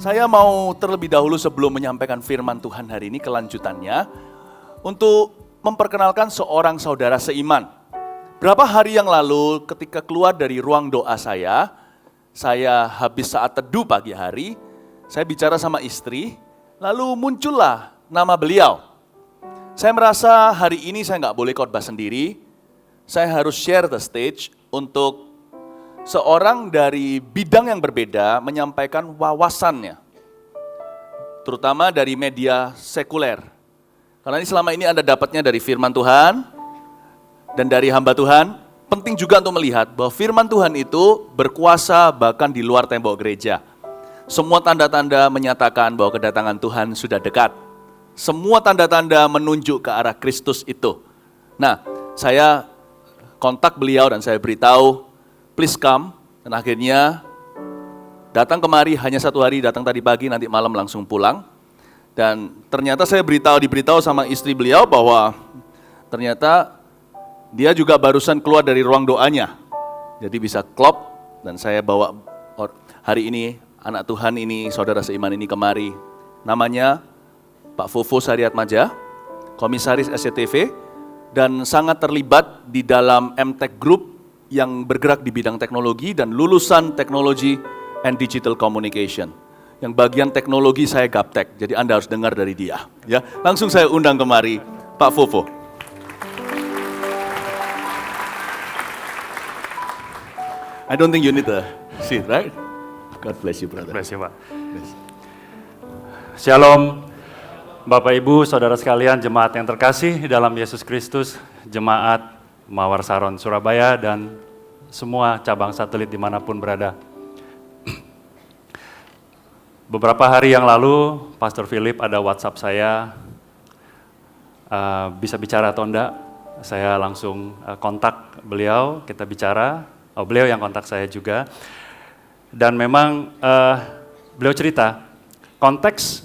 Saya mau terlebih dahulu sebelum menyampaikan firman Tuhan hari ini kelanjutannya untuk memperkenalkan seorang saudara seiman. Berapa hari yang lalu ketika keluar dari ruang doa saya habis saat teduh pagi hari, saya bicara sama istri, lalu muncullah nama beliau. Saya merasa hari ini saya nggak boleh khotbah sendiri, saya harus share the stage untuk seorang dari bidang yang berbeda menyampaikan wawasannya, terutama dari media sekuler. Karena ini selama ini Anda dapatnya dari firman Tuhan dan dari hamba Tuhan. Penting juga untuk melihat bahwa firman Tuhan itu berkuasa bahkan di luar tembok gereja. Semua tanda-tanda menyatakan bahwa kedatangan Tuhan sudah dekat. Semua tanda-tanda menunjuk ke arah Kristus itu. Nah, saya kontak beliau dan saya beritahu, please come, dan akhirnya datang kemari hanya 1 hari, datang tadi pagi, nanti malam langsung pulang. Dan ternyata saya diberitahu sama istri beliau bahwa ternyata dia juga barusan keluar dari ruang doanya. Jadi bisa klop, dan saya bawa hari ini anak Tuhan ini, saudara seiman ini kemari. Namanya Pak Fofo Sariatmaja, komisaris SCTV, dan sangat terlibat di dalam MTech Group yang bergerak di bidang teknologi dan lulusan teknologi and digital communication. Yang bagian teknologi saya gaptek, jadi Anda harus dengar dari dia. Ya, langsung saya undang kemari Pak Fofo. I don't think you need a seat, right? God bless you, brother. Bless you, Pak. Shalom, Bapak Ibu, Saudara sekalian, jemaat yang terkasih dalam Yesus Kristus, jemaat Mawar Saron, Surabaya, dan semua cabang satelit dimanapun berada. Beberapa hari yang lalu, Pastor Philip ada WhatsApp saya, bisa bicara atau enggak? Saya langsung kontak beliau, kita bicara, beliau yang kontak saya juga. Dan memang beliau cerita, konteks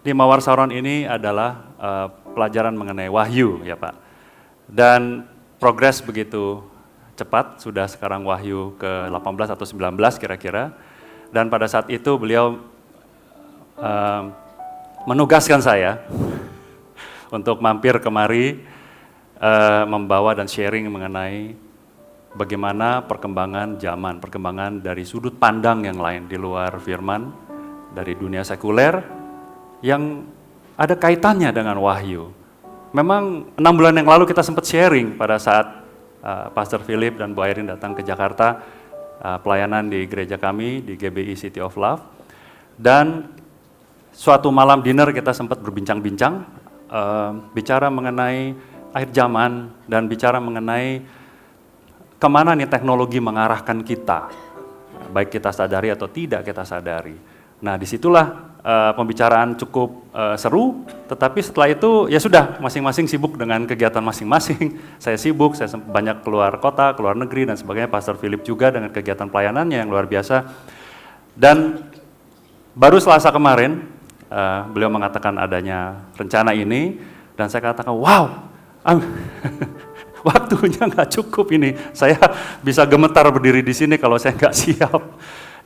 di Mawar Saron ini adalah pelajaran mengenai wahyu, ya Pak. Dan progres begitu cepat, sudah sekarang wahyu ke-18 atau 19 kira-kira. Dan pada saat itu beliau menugaskan saya untuk mampir kemari, membawa dan sharing mengenai bagaimana perkembangan zaman, perkembangan dari sudut pandang yang lain di luar firman, dari dunia sekuler, yang ada kaitannya dengan wahyu. Memang 6 bulan yang lalu kita sempat sharing pada saat Pastor Philip dan Bu Airin datang ke Jakarta, pelayanan di gereja kami, di GBI City of Love. Dan suatu malam dinner kita sempat berbincang-bincang, bicara mengenai akhir zaman, dan bicara mengenai kemana nih teknologi mengarahkan kita, baik kita sadari atau tidak kita sadari. Nah, disitulah pembicaraan cukup seru, tetapi setelah itu ya sudah, masing-masing sibuk dengan kegiatan masing-masing. Saya sibuk, saya banyak keluar kota, keluar negeri dan sebagainya. Pastor Philip juga dengan kegiatan pelayanannya yang luar biasa. Dan baru Selasa kemarin, beliau mengatakan adanya rencana ini, dan saya katakan, wow, waktunya nggak cukup ini. Saya bisa gemetar berdiri di sini kalau saya nggak siap.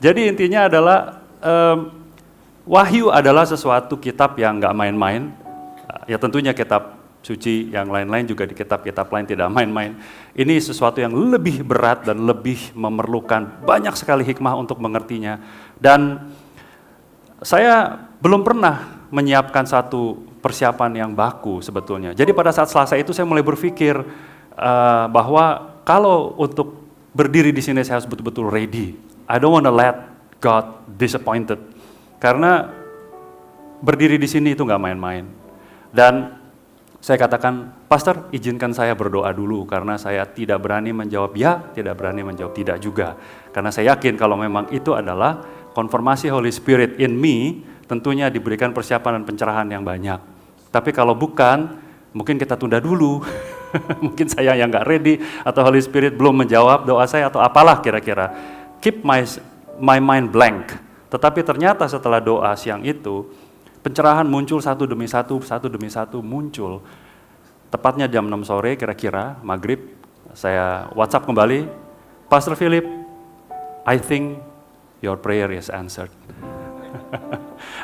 Jadi intinya adalah wahyu adalah sesuatu kitab yang nggak main-main. Ya tentunya kitab suci yang lain-lain juga di kitab-kitab lain tidak main-main. Ini sesuatu yang lebih berat dan lebih memerlukan banyak sekali hikmah untuk mengertinya. Dan saya belum pernah menyiapkan satu persiapan yang baku sebetulnya. Jadi pada saat Selasa itu saya mulai berpikir bahwa kalau untuk berdiri di sini saya harus betul-betul ready. I don't want to let God disappointed. Karena berdiri di sini itu nggak main-main. Dan saya katakan, Pastor, izinkan saya berdoa dulu karena saya tidak berani menjawab ya, tidak berani menjawab tidak juga. Karena saya yakin kalau memang itu adalah konfirmasi Holy Spirit in me, tentunya diberikan persiapan dan pencerahan yang banyak. Tapi kalau bukan, mungkin kita tunda dulu. Mungkin saya yang nggak ready atau Holy Spirit belum menjawab doa saya atau apalah kira-kira. Keep my mind blank. Tetapi ternyata setelah doa siang itu, pencerahan muncul satu demi satu muncul. Tepatnya jam 6 sore kira-kira, maghrib, saya WhatsApp kembali, Pastor Philip, I think your prayer is answered.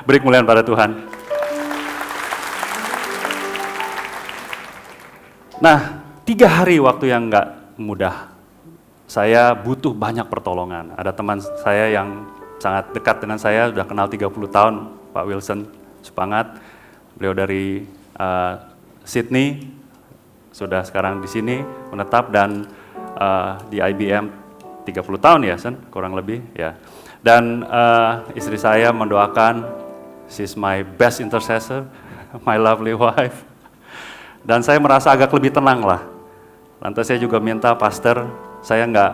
Beri kemuliaan pada Tuhan. Nah, 3 hari waktu yang nggak mudah. Saya butuh banyak pertolongan. Ada teman saya yang sangat dekat dengan saya, sudah kenal 30 tahun, Pak Wilson Supangat. Beliau dari Sydney, sudah sekarang di sini menetap dan di IBM 30 tahun ya, Sen, kurang lebih ya. Dan istri saya mendoakan, she's my best intercessor, my lovely wife. Dan saya merasa agak lebih tenang lah. Lantas saya juga minta pastor, saya nggak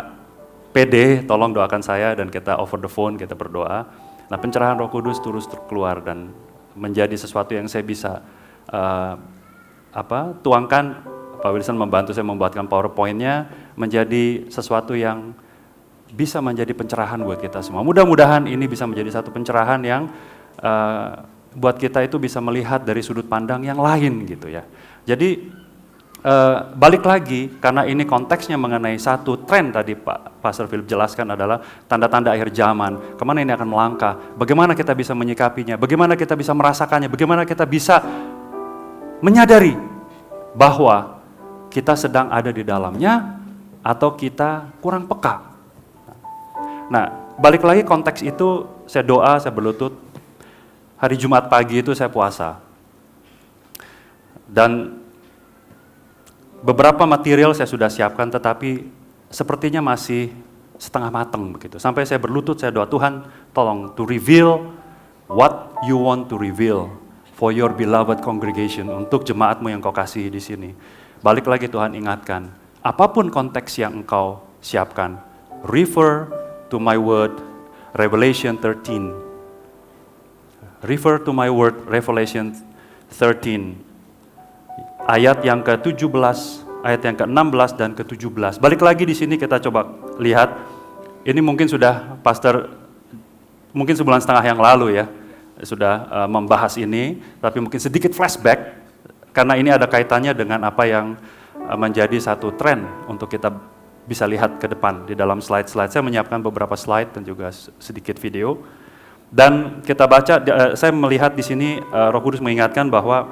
pede, tolong doakan saya dan kita over the phone, kita berdoa. Nah, pencerahan Roh Kudus terus keluar dan menjadi sesuatu yang saya bisa tuangkan. Pak Wilson membantu saya membuatkan PowerPoint-nya menjadi sesuatu yang bisa menjadi pencerahan buat kita semua. Mudah-mudahan ini bisa menjadi satu pencerahan yang buat kita itu bisa melihat dari sudut pandang yang lain gitu ya. Jadi balik lagi, karena ini konteksnya mengenai satu tren tadi Pak Pastor Philip jelaskan adalah tanda-tanda akhir zaman, kemana ini akan melangkah, bagaimana kita bisa menyikapinya, bagaimana kita bisa merasakannya, bagaimana kita bisa menyadari bahwa kita sedang ada di dalamnya atau kita kurang peka. Nah, balik lagi konteks itu, saya doa, saya berlutut, hari Jumat pagi itu saya puasa. Dan beberapa material saya sudah siapkan, tetapi sepertinya masih setengah matang begitu. Sampai saya berlutut, saya doa, Tuhan tolong to reveal what you want to reveal for your beloved congregation, untuk jemaatmu yang kau kasihi di sini. Balik lagi Tuhan ingatkan, apapun konteks yang engkau siapkan, refer to my word, Revelation 13. Refer to my word, Revelation 13. Ayat yang ke-17, ayat yang ke-16 dan ke-17. Balik lagi di sini kita coba lihat. Ini mungkin sudah pastor mungkin sebulan setengah yang lalu ya sudah membahas ini, tapi mungkin sedikit flashback karena ini ada kaitannya dengan apa yang menjadi satu tren untuk kita bisa lihat ke depan di dalam slide-slide. Saya menyiapkan beberapa slide dan juga sedikit video. Dan kita baca, saya melihat di sini Roh Kudus mengingatkan bahwa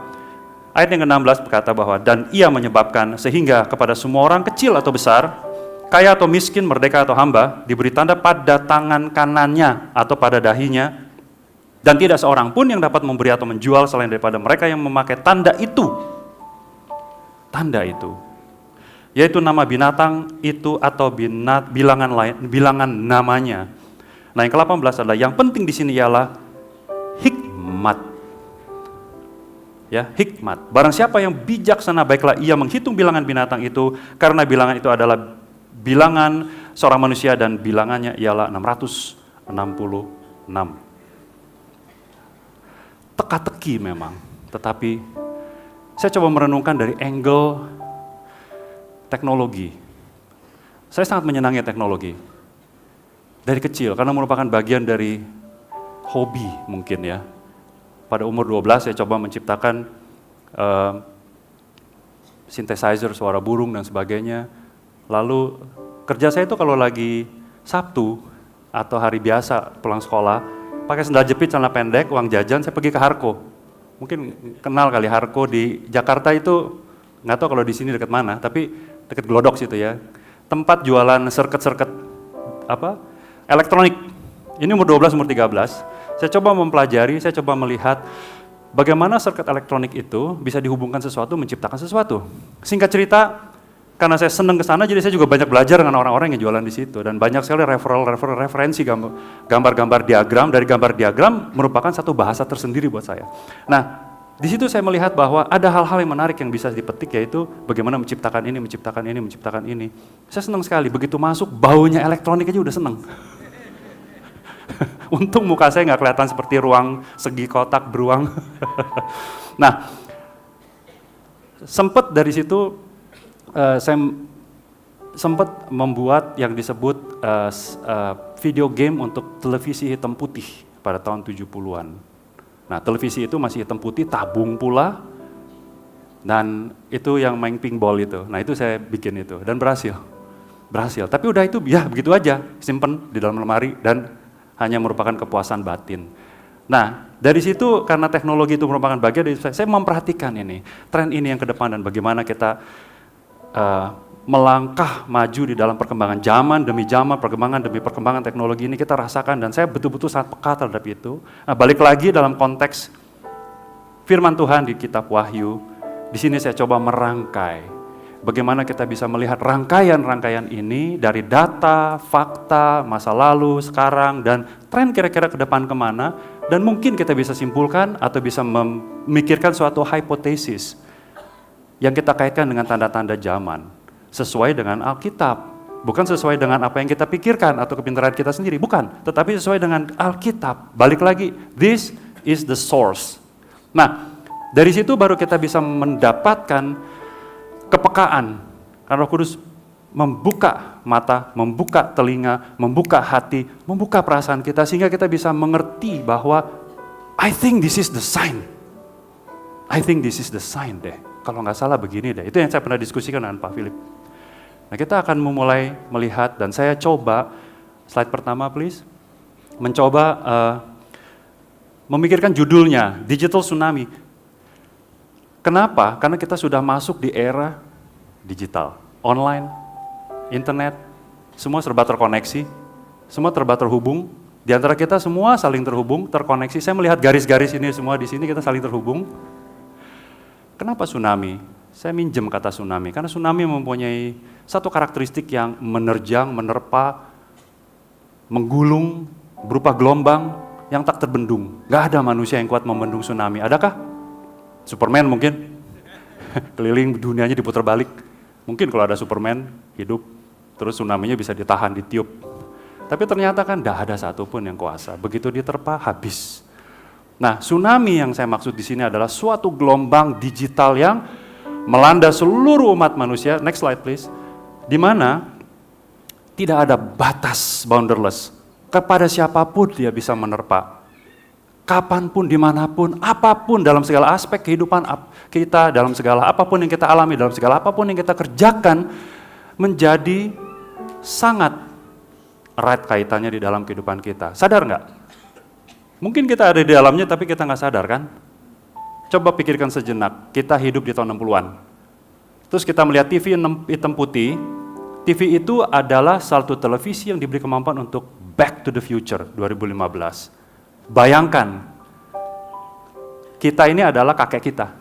ayat yang ke-16 berkata bahwa, dan ia menyebabkan sehingga kepada semua orang kecil atau besar, kaya atau miskin, merdeka atau hamba, diberi tanda pada tangan kanannya atau pada dahinya, dan tidak seorang pun yang dapat memberi atau menjual selain daripada mereka yang memakai tanda itu. Tanda itu, yaitu nama binatang itu atau bilangan namanya. Nah, yang ke-18 adalah, yang penting di sini ialah hikmat. Ya, hikmat. Barang siapa yang bijaksana, baiklah ia menghitung bilangan binatang itu, karena bilangan itu adalah bilangan seorang manusia dan bilangannya ialah 666. Teka-teki memang, tetapi saya coba merenungkan dari angle teknologi. Saya sangat menyenangi teknologi. Dari kecil, karena merupakan bagian dari hobi mungkin ya. Pada umur 12 saya coba menciptakan synthesizer suara burung dan sebagainya. Lalu kerja saya itu kalau lagi Sabtu atau hari biasa pulang sekolah, pakai sendal jepit, celana pendek, uang jajan, saya pergi ke Harko. Mungkin kenal kali Harko di Jakarta itu, nggak tahu kalau di sini dekat mana, tapi dekat Glodok situ ya. Tempat jualan sirket-sirket elektronik. Ini umur 12, umur 13. Saya coba mempelajari, saya coba melihat bagaimana sirkuit elektronik itu bisa dihubungkan sesuatu, menciptakan sesuatu. Singkat cerita, karena saya senang ke sana, jadi saya juga banyak belajar dengan orang-orang yang jualan di situ. Dan banyak sekali referensi gambar-gambar diagram. Dari gambar diagram merupakan satu bahasa tersendiri buat saya. Nah, di situ saya melihat bahwa ada hal-hal yang menarik yang bisa dipetik, yaitu bagaimana menciptakan ini, menciptakan ini, menciptakan ini. Saya senang sekali, begitu masuk baunya elektronik aja udah senang. Untung muka saya nggak kelihatan seperti ruang segi kotak beruang. Nah, sempat dari situ saya sempat membuat yang disebut video game untuk televisi hitam putih pada tahun 70-an. Nah, televisi itu masih hitam putih, tabung pula, dan itu yang main pinball itu. Nah, itu saya bikin itu dan berhasil. Tapi udah itu ya begitu aja, simpen di dalam lemari dan hanya merupakan kepuasan batin. Nah, dari situ karena teknologi itu merupakan bagian dari saya memperhatikan ini, tren ini yang ke depan dan bagaimana kita melangkah maju di dalam perkembangan zaman demi zaman, perkembangan demi perkembangan teknologi ini kita rasakan dan saya betul-betul sangat peka terhadap itu. Nah, balik lagi dalam konteks firman Tuhan di kitab Wahyu, di sini saya coba merangkai bagaimana kita bisa melihat rangkaian-rangkaian ini dari data, fakta, masa lalu, sekarang, dan tren kira-kira ke depan kemana, dan mungkin kita bisa simpulkan atau bisa memikirkan suatu hipotesis yang kita kaitkan dengan tanda-tanda zaman, sesuai dengan Alkitab. Bukan sesuai dengan apa yang kita pikirkan atau kepintaran kita sendiri, bukan. Tetapi sesuai dengan Alkitab. Balik lagi, this is the source. Nah, dari situ baru kita bisa mendapatkan kepekaan. Karena Roh Kudus membuka mata, membuka telinga, membuka hati, membuka perasaan kita, sehingga kita bisa mengerti bahwa I think this is the sign. I think this is the sign deh. Kalau nggak salah begini deh. Itu yang saya pernah diskusikan dengan Pak Philip. Nah, kita akan memulai melihat, dan saya coba, slide pertama please, mencoba memikirkan judulnya, Digital Tsunami. Kenapa? Karena kita sudah masuk di era digital, online, internet, semua serba terkoneksi, semua serba terhubung. Di antara kita semua saling terhubung, terkoneksi. Saya melihat garis-garis ini semua di sini kita saling terhubung. Kenapa tsunami? Saya minjem kata tsunami, karena tsunami mempunyai satu karakteristik yang menerjang, menerpa, menggulung, berupa gelombang yang tak terbendung. Gak ada manusia yang kuat membendung tsunami, adakah? Superman mungkin, keliling dunianya diputar balik. Mungkin kalau ada Superman hidup, terus tsunami-nya bisa ditahan, ditiup. Tapi ternyata kan gak ada satupun yang kuasa, begitu diterpa, habis. Nah, tsunami yang saya maksud di sini adalah suatu gelombang digital yang melanda seluruh umat manusia. Next slide please. Di mana tidak ada batas, boundarless. Kepada siapapun dia bisa menerpa. Kapanpun, dimanapun, apapun dalam segala aspek kehidupan kita, dalam segala apapun yang kita alami, dalam segala apapun yang kita kerjakan, menjadi sangat erat kaitannya di dalam kehidupan kita. Sadar nggak? Mungkin kita ada di dalamnya tapi kita nggak sadar kan? Coba pikirkan sejenak, kita hidup di tahun 60-an. Terus kita melihat TV hitam putih, TV itu adalah satu televisi yang diberi kemampuan untuk Back to the Future 2015. Bayangkan, kita ini adalah kakek kita,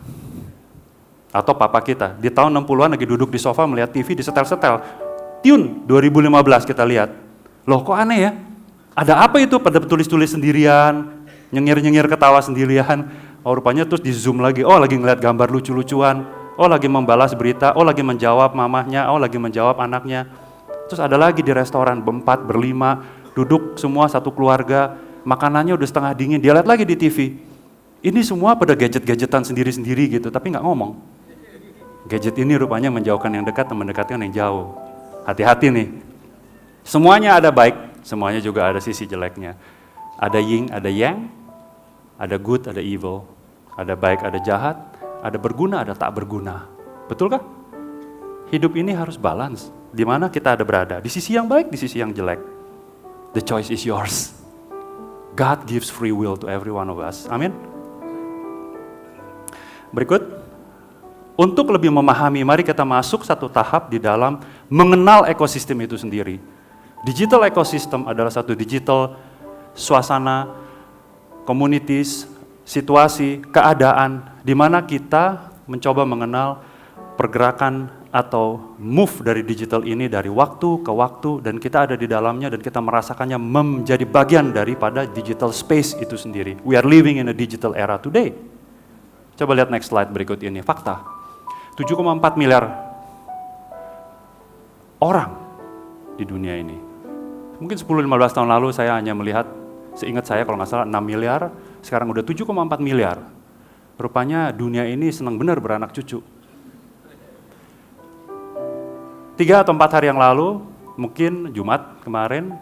atau papa kita. Di tahun 60-an lagi duduk di sofa melihat TV di setel-setel. Tune 2015 kita lihat. Loh kok aneh ya? Ada apa itu? Pada tulis-tulis sendirian, nyengir-nyengir ketawa sendirian. Oh rupanya terus di zoom lagi, oh lagi ngeliat gambar lucu-lucuan, oh lagi membalas berita, oh lagi menjawab mamahnya, oh lagi menjawab anaknya. Terus ada lagi di restoran, berempat, berlima, duduk semua satu keluarga, makanannya udah setengah dingin, dia lihat lagi di TV. Ini semua pada gadget-gadgetan sendiri-sendiri gitu, tapi nggak ngomong. Gadget ini rupanya menjauhkan yang dekat dan mendekatkan yang jauh. Hati-hati nih, semuanya ada baik, semuanya juga ada sisi jeleknya. Ada yin, ada yang, ada good, ada evil. Ada baik, ada jahat, ada berguna, ada tak berguna. Betulkah? Hidup ini harus balance. Di mana kita ada berada, di sisi yang baik, di sisi yang jelek. The choice is yours. God gives free will to every one of us. Amin. Berikut, untuk lebih memahami, mari kita masuk satu tahap di dalam mengenal ekosistem itu sendiri. Digital ecosystem adalah satu digital suasana, communities, situasi, keadaan, di mana kita mencoba mengenal pergerakan atau move dari digital ini dari waktu ke waktu, dan kita ada di dalamnya dan kita merasakannya menjadi bagian daripada digital space itu sendiri. We are living in a digital era today. Coba lihat next slide berikut ini, fakta. 7,4 miliar orang di dunia ini. Mungkin 10-15 tahun lalu saya hanya melihat, seingat saya kalau nggak salah 6 miliar, sekarang udah 7,4 miliar. Rupanya dunia ini senang benar beranak cucu. 3 atau 4 hari yang lalu, mungkin Jumat kemarin,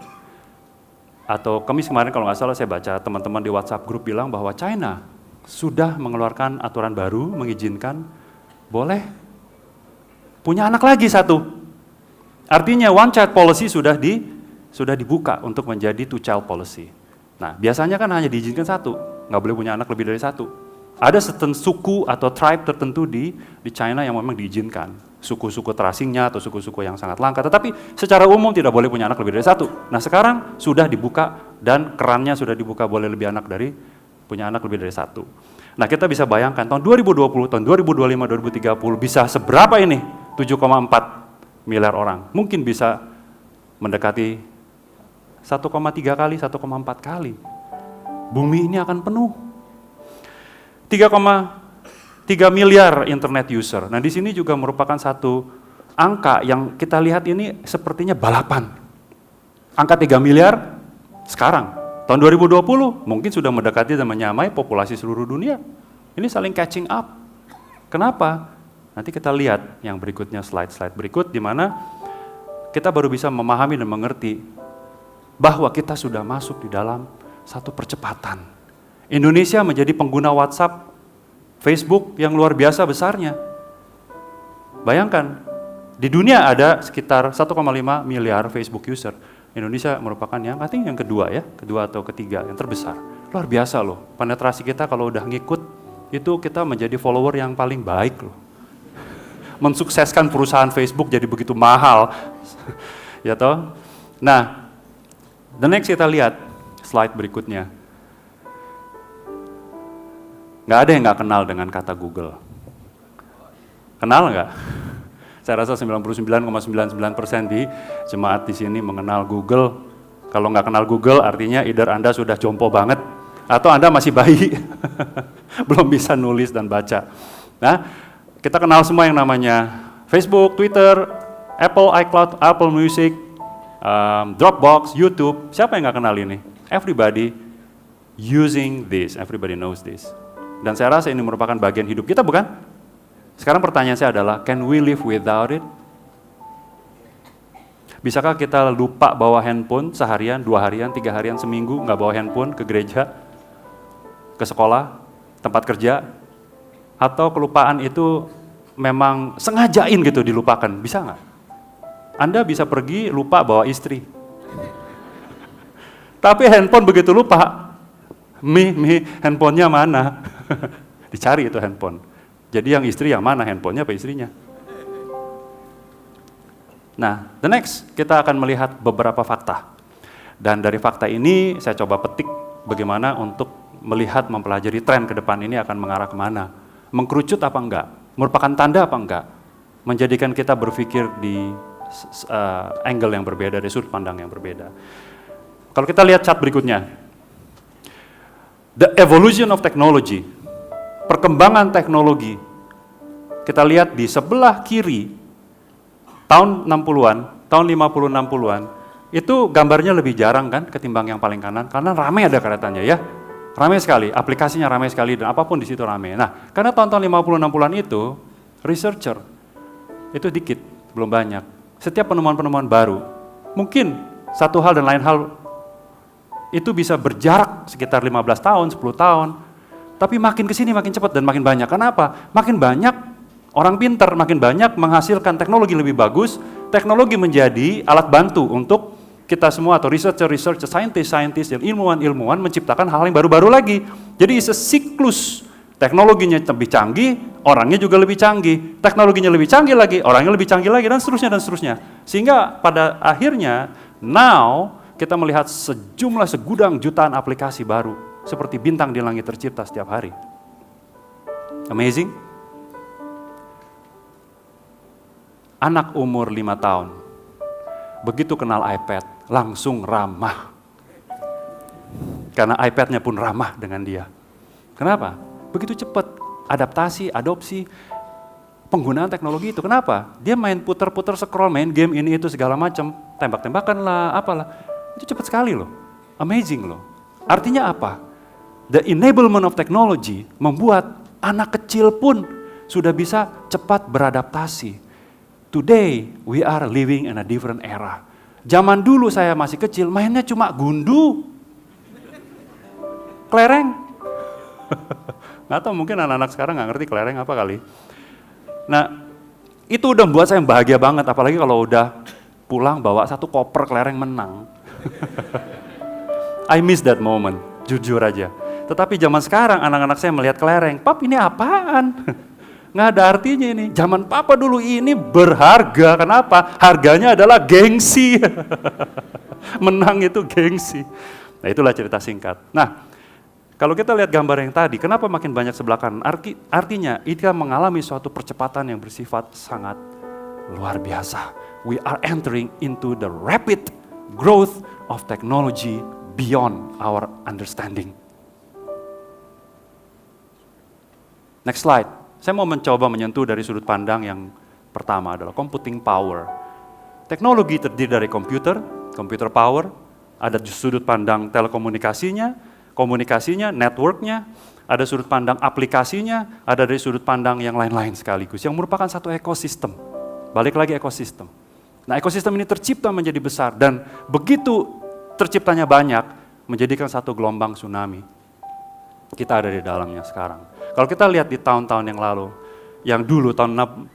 atau Kamis kemarin kalau nggak salah saya baca teman-teman di WhatsApp grup bilang bahwa China sudah mengeluarkan aturan baru mengizinkan boleh punya anak lagi satu. Artinya one child policy sudah dibuka untuk menjadi two child policy. Nah biasanya kan hanya diizinkan satu. nggak boleh punya anak lebih dari satu. Ada suku atau tribe tertentu di China yang memang diizinkan. Suku-suku terasingnya atau suku-suku yang sangat langka. Tetapi secara umum tidak boleh punya anak lebih dari satu. Nah sekarang sudah dibuka dan kerannya sudah dibuka boleh punya anak lebih dari satu. Nah kita bisa bayangkan tahun 2020, tahun 2025, 2030 bisa seberapa ini? 7,4 miliar orang. Mungkin bisa mendekati 1,3 kali, 1,4 kali. Bumi ini akan penuh. 3,3 miliar internet user. Nah di sini juga merupakan satu angka yang kita lihat ini sepertinya balapan. Angka 3 miliar sekarang. Tahun 2020 mungkin sudah mendekati dan menyamai populasi seluruh dunia. Ini saling catching up. Kenapa? Nanti kita lihat yang berikutnya, slide-slide berikut, di mana kita baru bisa memahami dan mengerti bahwa kita sudah masuk di dalam satu percepatan. Indonesia menjadi pengguna WhatsApp, Facebook yang luar biasa besarnya. Bayangkan, di dunia ada sekitar 1,5 miliar Facebook user. Indonesia merupakan yang kedua atau ketiga, yang terbesar. Luar biasa loh, penetrasi kita kalau udah ngikut, itu kita menjadi follower yang paling baik loh. Mensukseskan perusahaan Facebook jadi begitu mahal. Ya toh? Nah, the next kita lihat slide berikutnya. Nggak ada yang nggak kenal dengan kata Google. Kenal nggak? Saya rasa 99,99% di jemaat di sini mengenal Google. Kalau nggak kenal Google artinya either Anda sudah jompo banget atau Anda masih bayi, belum bisa nulis dan baca. Nah, kita kenal semua yang namanya Facebook, Twitter, Apple iCloud, Apple Music, Dropbox, YouTube. Siapa yang nggak kenal ini? Everybody using this, everybody knows this. Dan saya rasa ini merupakan bagian hidup kita, bukan? Sekarang pertanyaan saya adalah, can we live without it? Bisakah kita lupa bawa handphone seharian, 2 harian, 3 harian, seminggu, nggak bawa handphone ke gereja, ke sekolah, tempat kerja, atau kelupaan itu memang sengajain gitu dilupakan, bisa nggak? Anda bisa pergi lupa bawa istri, tapi handphone begitu lupa, handphonenya mana? Dicari itu handphone. Jadi yang istri yang mana, handphonenya apa istrinya? Nah, the next kita akan melihat beberapa fakta. Dan dari fakta ini saya coba petik bagaimana untuk melihat, mempelajari tren ke depan ini akan mengarah kemana. Mengkerucut apa enggak? Merupakan tanda apa enggak? Menjadikan kita berpikir di angle yang berbeda, dari sudut pandang yang berbeda. Kalau kita lihat chart berikutnya. The evolution of technology. Perkembangan teknologi, kita lihat di sebelah kiri, tahun 60-an, tahun 50-60-an, itu gambarnya lebih jarang kan ketimbang yang paling kanan, karena ramai ada keretanya ya, ramai sekali, aplikasinya ramai sekali, dan apapun di situ ramai. Nah, karena tahun-tahun 50-60-an itu, researcher, itu dikit, belum banyak. Setiap penemuan-penemuan baru, mungkin satu hal dan lain hal, itu bisa berjarak sekitar 15 tahun, 10 tahun, tapi makin kesini makin cepat dan makin banyak. Kenapa? Makin banyak orang pintar, makin banyak menghasilkan teknologi lebih bagus. Teknologi menjadi alat bantu untuk kita semua atau researcher, scientist, dan ilmuwan menciptakan hal yang baru-baru lagi. Jadi it's a siklus. Teknologinya lebih canggih, orangnya juga lebih canggih. Teknologinya lebih canggih lagi, orangnya lebih canggih lagi, dan seterusnya. Sehingga pada akhirnya, now kita melihat segudang jutaan aplikasi baru. Seperti bintang di langit tercipta setiap hari. Amazing. Anak umur 5 tahun, begitu kenal iPad, langsung ramah. Karena iPad-nya pun ramah dengan dia. Kenapa? Begitu cepat adaptasi, adopsi, penggunaan teknologi itu. Kenapa? Dia main puter-puter scroll, main game ini itu segala macam, tembak-tembakan lah, apalah. Itu cepat sekali loh. Amazing loh. Artinya apa? The enablement of technology membuat anak kecil pun sudah bisa cepat beradaptasi. Today we are living in a different era. Zaman dulu saya masih kecil, mainnya cuma gundu, kelereng. Nggak tahu, mungkin anak-anak sekarang nggak ngerti kelereng apa kali. Nah, itu udah membuat saya bahagia banget, apalagi kalau udah pulang bawa satu koper kelereng menang. I miss that moment, jujur aja. Tetapi zaman sekarang anak-anak saya melihat kelereng, "Pap, ini apaan?" Nggak ada artinya ini. Zaman papa dulu ini berharga. Kenapa? Harganya adalah gengsi. Menang itu gengsi. Nah, itulah cerita singkat. Nah, kalau kita lihat gambar yang tadi, kenapa makin banyak sebelah kanan? Artinya, kita mengalami suatu percepatan yang bersifat sangat luar biasa. We are entering into the rapid growth of technology beyond our understanding. Next slide. Saya mau mencoba menyentuh dari sudut pandang yang pertama adalah computing power. Teknologi terdiri dari computer power, ada sudut pandang telekomunikasinya, komunikasinya, networknya, ada sudut pandang aplikasinya, ada dari sudut pandang yang lain-lain sekaligus, yang merupakan satu ekosistem. Balik lagi ekosistem. Nah, ekosistem ini tercipta menjadi besar, dan begitu terciptanya banyak, menjadikan satu gelombang tsunami. Kita ada di dalamnya sekarang. Kalau kita lihat di tahun-tahun yang lalu, yang dulu tahun 60,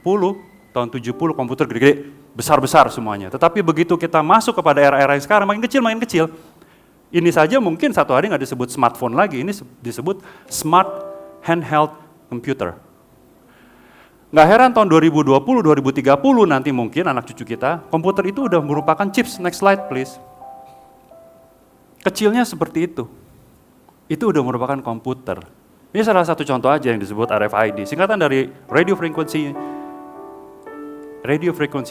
tahun 70 komputer gede-gede, besar-besar semuanya. Tetapi begitu kita masuk kepada era-era yang sekarang makin kecil. Ini saja mungkin satu hari nggak disebut smartphone lagi, ini disebut smart handheld computer. Nggak heran tahun 2020, 2030 nanti mungkin anak cucu kita, komputer itu udah merupakan chips. Next slide please. Kecilnya seperti itu. Itu udah merupakan komputer. Ini salah satu contoh aja yang disebut RFID, singkatan dari Radio Frequency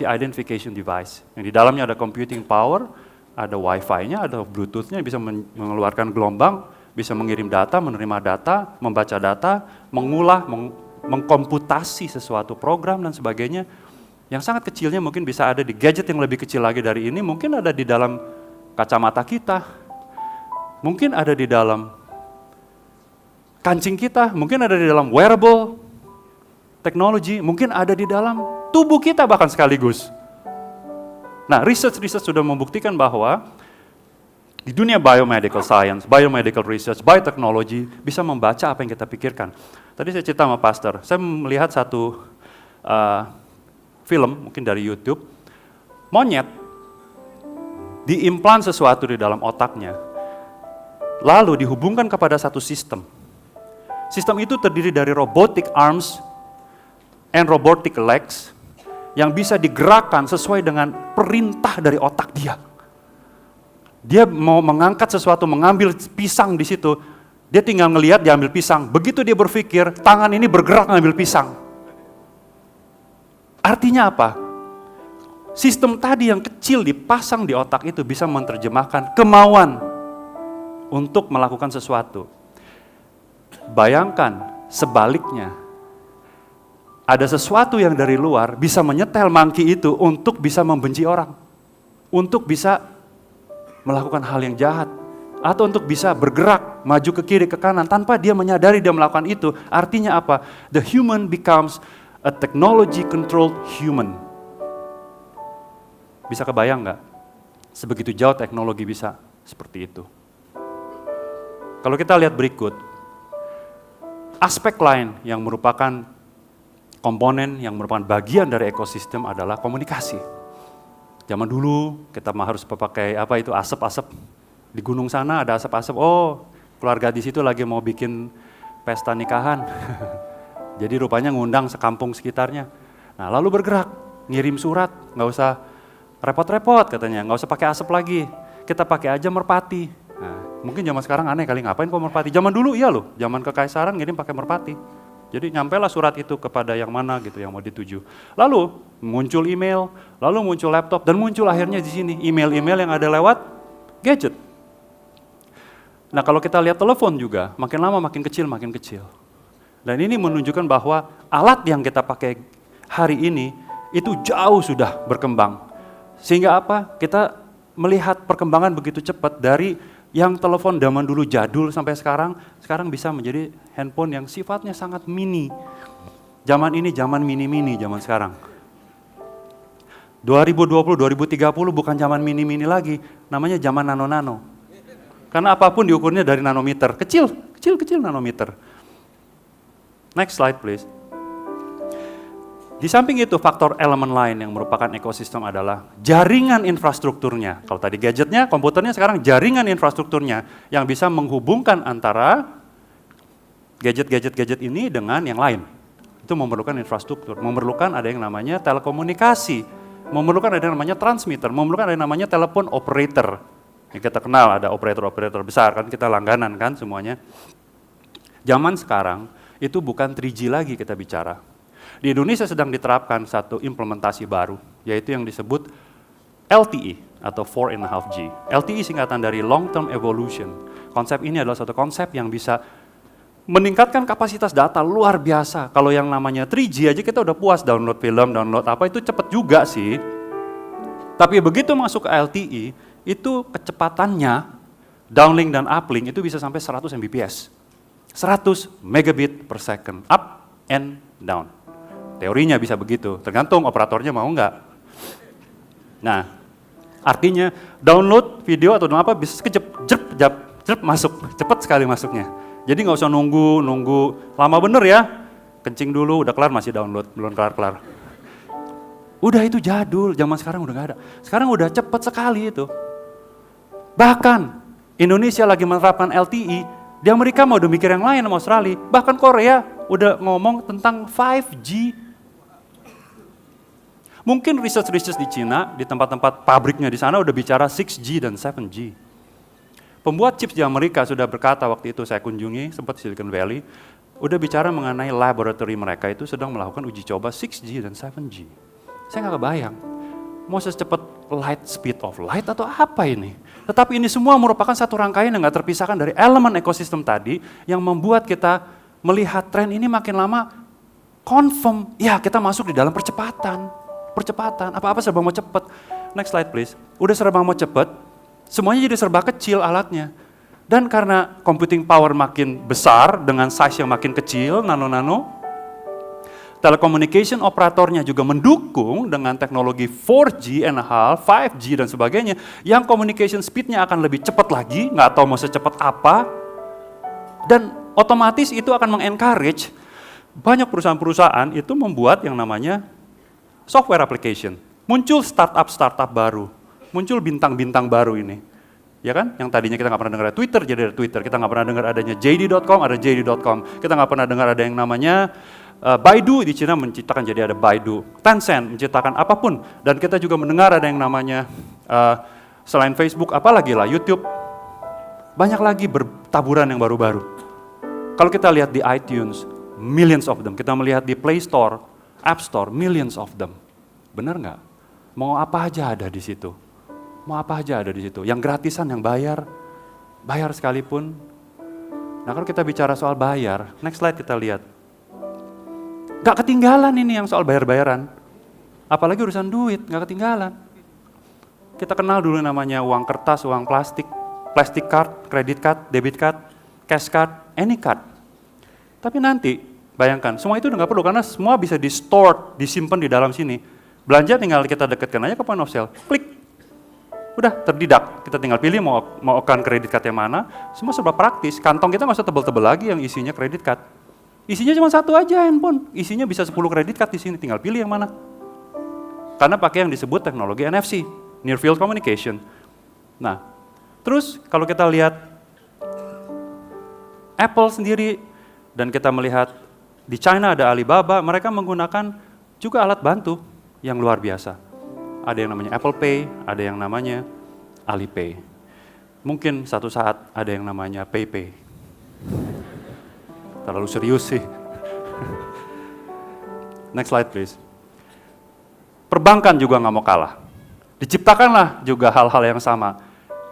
Identification Device. Yang di dalamnya ada computing power, ada Wi-Fi-nya, ada Bluetooth-nya, bisa mengeluarkan gelombang, bisa mengirim data, menerima data, membaca data, mengolah, mengkomputasi sesuatu program dan sebagainya. Yang sangat kecilnya mungkin bisa ada di gadget yang lebih kecil lagi dari ini, mungkin ada di dalam kacamata kita, mungkin ada di dalam kancing kita, mungkin ada di dalam wearable teknologi, mungkin ada di dalam tubuh kita bahkan sekaligus. Nah, riset sudah membuktikan bahwa di dunia biomedical science, biomedical research, biotechnology bisa membaca apa yang kita pikirkan. Tadi saya cerita sama pastor, saya melihat satu film mungkin dari YouTube, monyet diimplan sesuatu di dalam otaknya, lalu dihubungkan kepada satu sistem. Sistem itu terdiri dari robotic arms and robotic legs yang bisa digerakkan sesuai dengan perintah dari otak dia. Dia mau mengangkat sesuatu, mengambil pisang di situ, dia tinggal ngelihat dia ambil pisang. Begitu dia berpikir, tangan ini bergerak ngambil pisang. Artinya apa? Sistem tadi yang kecil dipasang di otak itu bisa menerjemahkan kemauan untuk melakukan sesuatu. Bayangkan sebaliknya, ada sesuatu yang dari luar bisa menyetel monkey itu untuk bisa membenci orang, untuk bisa melakukan hal yang jahat, atau untuk bisa bergerak maju ke kiri ke kanan tanpa dia menyadari dia melakukan itu. Artinya apa? The human becomes a technology controlled human. Bisa kebayang nggak? Sebegitu jauh teknologi bisa seperti itu. Kalau kita lihat berikut, aspek lain yang merupakan komponen, yang merupakan bagian dari ekosistem adalah komunikasi. Zaman dulu kita harus pakai asap-asap. Di gunung sana ada asap-asap, oh keluarga di situ lagi mau bikin pesta nikahan. Jadi rupanya ngundang sekampung sekitarnya. Nah lalu bergerak, ngirim surat, nggak usah repot-repot katanya, nggak usah pakai asap lagi, kita pakai aja merpati. Nah, mungkin zaman sekarang aneh kali, ngapain kok merpati? Zaman dulu iya loh, zaman kekaisaran ngirim pakai merpati. Jadi nyampelah surat itu kepada yang mana gitu yang mau dituju. Lalu muncul email, lalu muncul laptop, dan muncul akhirnya di sini email-email yang ada lewat gadget. Nah kalau kita lihat telepon juga, makin lama makin kecil, makin kecil. Dan ini menunjukkan bahwa alat yang kita pakai hari ini itu jauh sudah berkembang. Sehingga apa? Kita melihat perkembangan begitu cepat dari yang telepon zaman dulu jadul sampai sekarang bisa menjadi handphone yang sifatnya sangat mini. Zaman ini zaman mini-mini zaman sekarang. 2020, 2030 bukan zaman mini-mini lagi, namanya zaman nano-nano. Karena apapun diukurnya dari nanometer, kecil nanometer. Next slide please. Di samping itu faktor elemen lain yang merupakan ekosistem adalah jaringan infrastrukturnya. Kalau tadi gadgetnya, komputernya, sekarang jaringan infrastrukturnya yang bisa menghubungkan antara gadget ini dengan yang lain. Itu memerlukan infrastruktur, memerlukan ada yang namanya telekomunikasi, memerlukan ada yang namanya transmitter, memerlukan ada yang namanya telepon operator. Yang kita kenal ada operator-operator besar, kan kita langganan kan semuanya. Zaman sekarang itu bukan 3G lagi kita bicara. Di Indonesia sedang diterapkan satu implementasi baru, yaitu yang disebut LTE atau 4.5G. LTE singkatan dari Long Term Evolution. Konsep ini adalah satu konsep yang bisa meningkatkan kapasitas data luar biasa. Kalau yang namanya 3G aja kita udah puas download film, download apa, itu cepet juga sih. Tapi begitu masuk ke LTE, itu kecepatannya, downlink dan uplink itu bisa sampai 100 Mbps. 100 megabit per second, up and down. Teorinya bisa begitu, tergantung operatornya mau nggak. Nah, artinya download video atau apa bisa sekejap, jep, masuk, cepat sekali masuknya. Jadi nggak usah nunggu lama bener ya, kencing dulu, udah kelar masih download, belum kelar. Udah itu jadul, zaman sekarang udah nggak ada. Sekarang udah cepet sekali itu. Bahkan Indonesia lagi menerapkan LTE, di Amerika mau udah mikir yang lain sama Australia, bahkan Korea udah ngomong tentang 5G. Mungkin research di Cina, di tempat-tempat pabriknya di sana udah bicara 6G dan 7G. Pembuat chips di Amerika sudah berkata waktu itu saya kunjungi, sempat Silicon Valley, udah bicara mengenai laboratory mereka itu sedang melakukan uji coba 6G dan 7G. Saya nggak kebayang, mau secepat light speed of light atau apa ini. Tetapi ini semua merupakan satu rangkaian yang nggak terpisahkan dari elemen ekosistem tadi yang membuat kita melihat tren ini makin lama confirm, ya kita masuk di dalam percepatan, apa-apa serba mau cepet. Next slide please, udah serba mau cepet, semuanya jadi serba kecil alatnya. Dan karena computing power makin besar dengan size yang makin kecil, nano-nano, telecommunication operatornya juga mendukung dengan teknologi 4G and a half, 5G dan sebagainya, yang communication speednya akan lebih cepat lagi, nggak tahu mau secepat apa, dan otomatis itu akan mengencourage banyak perusahaan-perusahaan itu membuat yang namanya software application. Muncul startup baru, muncul bintang-bintang baru ini. Ya kan? Yang tadinya kita nggak pernah dengar ada Twitter, jadi ada Twitter. Kita nggak pernah dengar adanya JD.com, ada JD.com. Kita nggak pernah dengar ada yang namanya Baidu di Cina menciptakan jadi ada Baidu. Tencent menciptakan apapun. Dan kita juga mendengar ada yang namanya selain Facebook, apalagi lah YouTube. Banyak lagi bertaburan yang baru-baru. Kalau kita lihat di iTunes, millions of them. Kita melihat di Play Store, App Store, millions of them. Benar nggak? Mau apa aja ada di situ. Mau apa aja ada di situ. Yang gratisan, yang bayar sekalipun. Nah kalau kita bicara soal bayar, next slide kita lihat. Gak ketinggalan ini yang soal bayar-bayaran. Apalagi urusan duit, gak ketinggalan. Kita kenal dulu namanya uang kertas, uang plastic card, credit card, debit card, cash card, any card. Tapi nanti, bayangkan, semua itu udah gak perlu karena semua bisa di-store, disimpan di dalam sini. Belanja tinggal kita dekatkan aja ke point of sale, klik. Udah terdidak, kita tinggal pilih mau akan kredit card yang mana, semua serba praktis. Kantong kita nggak usah tebel-tebel lagi yang isinya kredit card. Isinya cuma satu aja handphone, isinya bisa 10 kredit card di sini, tinggal pilih yang mana. Karena pakai yang disebut teknologi NFC, Near Field Communication. Nah, terus kalau kita lihat Apple sendiri, dan kita melihat di China ada Alibaba, mereka menggunakan juga alat bantu yang luar biasa. Ada yang namanya Apple Pay, ada yang namanya Alipay. Mungkin satu saat ada yang namanya PayPay. Terlalu serius sih. Next slide please. Perbankan juga nggak mau kalah. Diciptakanlah juga hal-hal yang sama.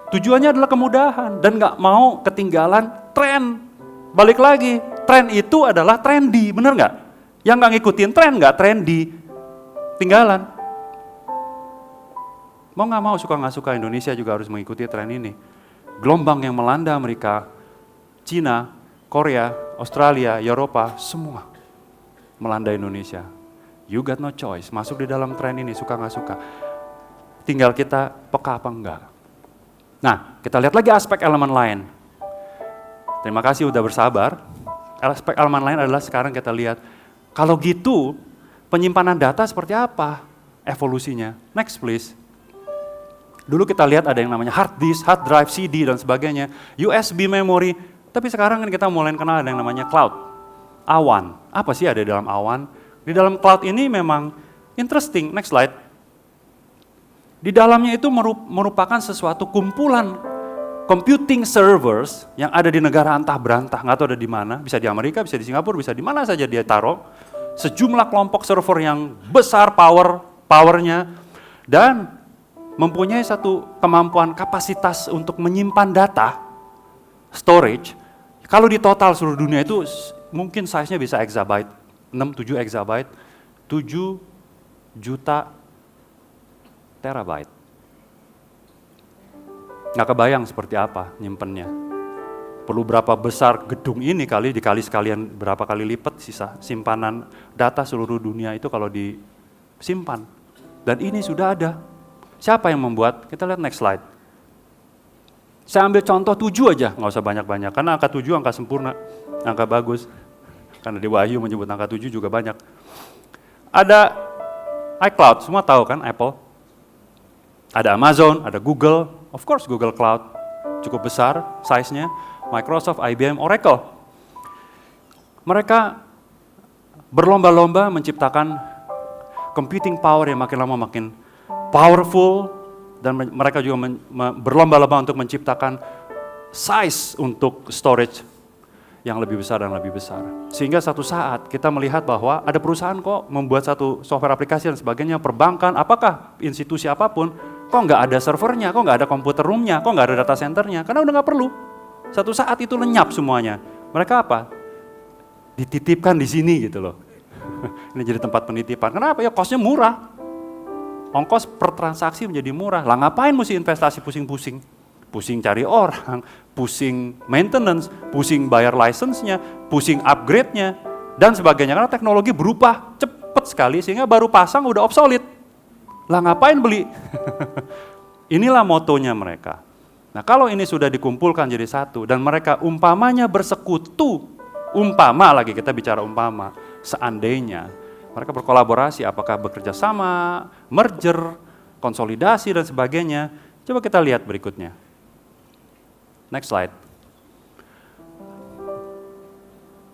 Tujuannya adalah kemudahan dan nggak mau ketinggalan tren. Balik lagi, tren itu adalah trendy, bener nggak? Yang nggak ngikutin tren nggak trendy, tinggalan. Mau nggak mau, suka nggak suka, Indonesia juga harus mengikuti tren ini. Gelombang yang melanda Amerika, Cina, Korea, Australia, Eropa, semua melanda Indonesia. You got no choice, masuk di dalam tren ini, suka nggak suka. Tinggal kita peka apa enggak. Nah, kita lihat lagi aspek elemen lain. Terima kasih udah bersabar. Aspek elemen lain adalah sekarang kita lihat, kalau gitu penyimpanan data seperti apa evolusinya. Next please. Dulu kita lihat ada yang namanya hard disk, hard drive, CD dan sebagainya. USB memory, Tapi sekarang kan kita mulai kenal ada yang namanya cloud, awan. Apa sih ada di dalam awan? Di dalam cloud ini memang interesting. Next slide. Di dalamnya itu merupakan sesuatu kumpulan computing servers yang ada di negara antah berantah, nggak tahu ada di mana, bisa di Amerika, bisa di Singapura, bisa di mana saja dia taruh. Sejumlah kelompok server yang besar powernya, dan mempunyai satu kemampuan kapasitas untuk menyimpan data, storage. Kalau di total seluruh dunia itu mungkin size-nya bisa exabyte, 6-7 exabyte, 7 juta terabyte. Nggak kebayang seperti apa nyimpennya. Perlu berapa besar gedung ini dikali sekalian berapa kali lipat sisa simpanan data seluruh dunia itu kalau disimpan. Dan ini sudah ada. Siapa yang membuat? Kita lihat next slide. Saya ambil contoh 7 aja, nggak usah banyak-banyak. Karena angka 7 angka sempurna, angka bagus. Karena di Wahyu menyebut angka 7 juga banyak. Ada iCloud, semua tahu kan Apple. Ada Amazon, ada Google, of course Google Cloud, cukup besar size-nya, Microsoft, IBM, Oracle. Mereka berlomba-lomba menciptakan computing power yang makin lama makin powerful, dan mereka juga berlomba-lomba untuk menciptakan size untuk storage yang lebih besar dan lebih besar. Sehingga satu saat kita melihat bahwa ada perusahaan kok membuat satu software aplikasi dan sebagainya, perbankan, apakah institusi apapun, kok nggak ada servernya, kok nggak ada komputer roomnya, kok nggak ada data centernya, karena udah nggak perlu. Satu saat itu lenyap semuanya. Mereka apa? Dititipkan di sini gitu loh. Ini jadi tempat penitipan. Kenapa? Ya cost-nya murah. Ongkos per transaksi menjadi murah. Lah ngapain mesti investasi pusing-pusing? Pusing cari orang, pusing maintenance, pusing bayar license-nya, pusing upgrade-nya, dan sebagainya. Karena teknologi berubah cepat sekali sehingga baru pasang udah obsolete. Lah ngapain beli? Inilah motonya mereka. Nah kalau ini sudah dikumpulkan jadi satu dan mereka umpamanya bersekutu, umpama lagi kita bicara umpama, seandainya mereka berkolaborasi, apakah bekerja sama, merger, konsolidasi dan sebagainya. Coba kita lihat berikutnya. Next slide.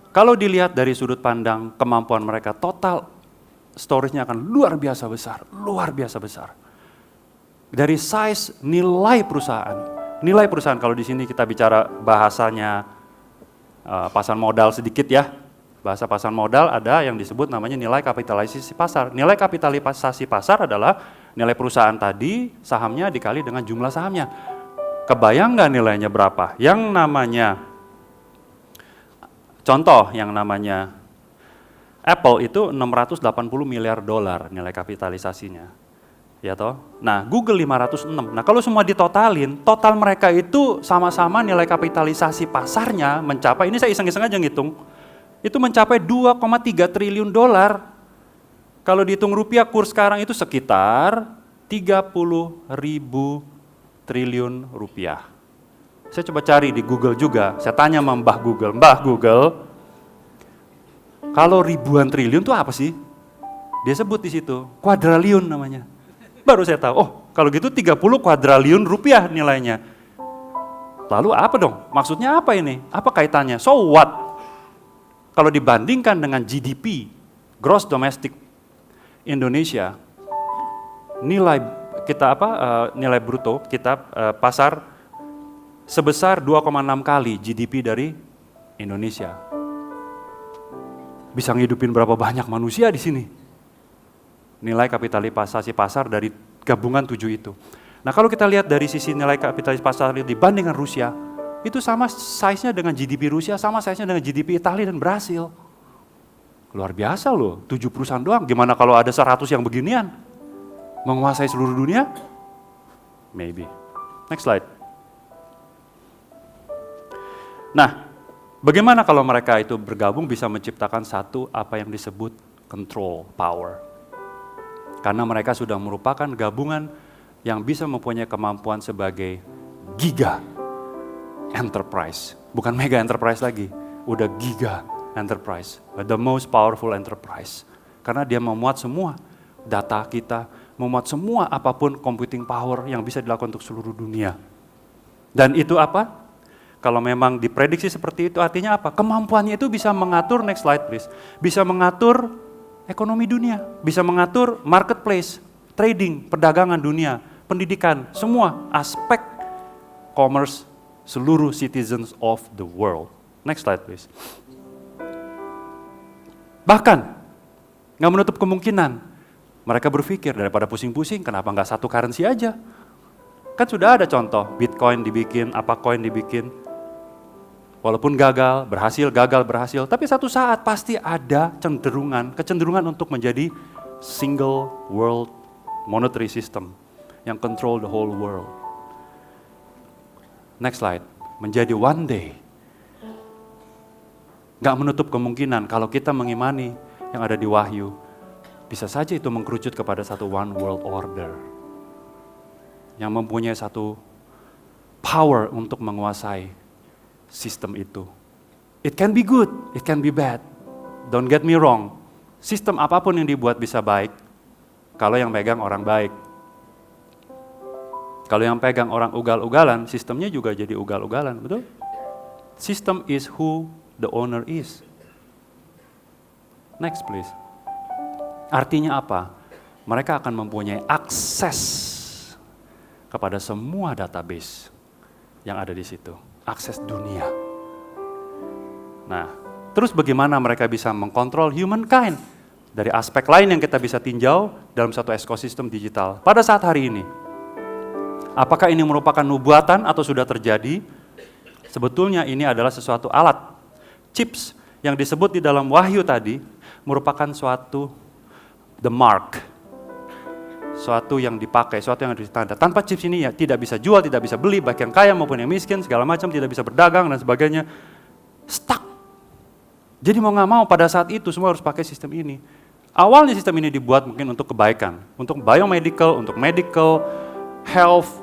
Kalau dilihat dari sudut pandang kemampuan mereka, total storage-nya akan luar biasa besar, luar biasa besar. Dari size nilai perusahaan kalau di sini kita bicara bahasanya pasar modal sedikit ya. Bahasa pasar modal ada yang disebut namanya nilai kapitalisasi pasar. Nilai kapitalisasi pasar adalah nilai perusahaan tadi, sahamnya dikali dengan jumlah sahamnya. Kebayang nggak nilainya berapa? Yang namanya, contoh yang namanya Apple itu 680 miliar dolar nilai kapitalisasinya. Ya toh? Nah, Google 506. Nah, kalau semua ditotalin, total mereka itu sama-sama nilai kapitalisasi pasarnya mencapai, ini saya iseng-iseng aja ngitung, itu mencapai 2,3 triliun dolar. Kalau dihitung rupiah kurs sekarang itu sekitar 30.000 triliun rupiah. Saya coba cari di Google juga, saya tanya sama Mbah Google, kalau ribuan triliun itu apa sih? Dia sebut di situ, kuadraliun namanya. Baru saya tahu, oh kalau gitu 30 kuadraliun rupiah nilainya. Lalu apa dong? Maksudnya apa ini? Apa kaitannya? So what? Kalau dibandingkan dengan GDP, Gross Domestic Indonesia, nilai kita nilai bruto kita pasar sebesar 2,6 kali GDP dari Indonesia. Bisa ngidupin berapa banyak manusia di sini? Nilai kapitalisasi pasar dari gabungan 7 itu. Nah kalau kita lihat dari sisi nilai kapitalisasi pasar dibandingkan Rusia, itu sama size-nya dengan GDP Rusia, sama size-nya dengan GDP Italia dan Brasil. Luar biasa loh, 7 perusahaan doang. Gimana kalau ada 100 yang beginian? Menguasai seluruh dunia? Maybe. Next slide. Nah, bagaimana kalau mereka itu bergabung bisa menciptakan satu apa yang disebut control power? Karena mereka sudah merupakan gabungan yang bisa mempunyai kemampuan sebagai giga enterprise. Bukan mega enterprise lagi, udah giga enterprise. The most powerful enterprise. Karena dia memuat semua data kita, memuat semua apapun computing power yang bisa dilakukan untuk seluruh dunia. Dan itu apa? kalau memang diprediksi seperti itu, artinya apa? Kemampuannya itu bisa mengatur, next slide please, bisa mengatur ekonomi dunia, bisa mengatur marketplace, trading, perdagangan dunia, pendidikan, semua aspek commerce seluruh citizens of the world. Next slide please. Bahkan, nggak menutup kemungkinan, mereka berpikir daripada pusing-pusing, kenapa nggak satu currency aja? Kan sudah ada contoh, Bitcoin dibikin, apa coin dibikin, walaupun gagal, berhasil, tapi satu saat pasti ada kecenderungan untuk menjadi single world monetary system yang control the whole world. Next slide, menjadi one day. Gak menutup kemungkinan kalau kita mengimani yang ada di Wahyu, bisa saja itu mengkerucut kepada satu one world order yang mempunyai satu power untuk menguasai sistem itu. It can be good, it can be bad. Don't get me wrong. Sistem apapun yang dibuat bisa baik kalau yang pegang orang baik. Kalau yang pegang orang ugal-ugalan, sistemnya juga jadi ugal-ugalan, betul? System is who the owner is. Next please. Artinya apa? Mereka akan mempunyai akses kepada semua database yang ada di situ. Akses dunia. Nah, terus bagaimana mereka bisa mengkontrol humankind? Dari aspek lain yang kita bisa tinjau dalam satu ekosistem digital. Pada saat hari ini, apakah ini merupakan nubuatan atau sudah terjadi? Sebetulnya ini adalah sesuatu alat, chips yang disebut di dalam Wahyu tadi merupakan suatu the mark, suatu yang dipakai, suatu yang ditanda. Tanpa chips ini ya tidak bisa jual, tidak bisa beli, baik yang kaya maupun yang miskin, segala macam, tidak bisa berdagang dan sebagainya. Stuck. Jadi mau nggak mau pada saat itu semua harus pakai sistem ini. Awalnya sistem ini dibuat mungkin untuk kebaikan, untuk biomedical, untuk medical, health,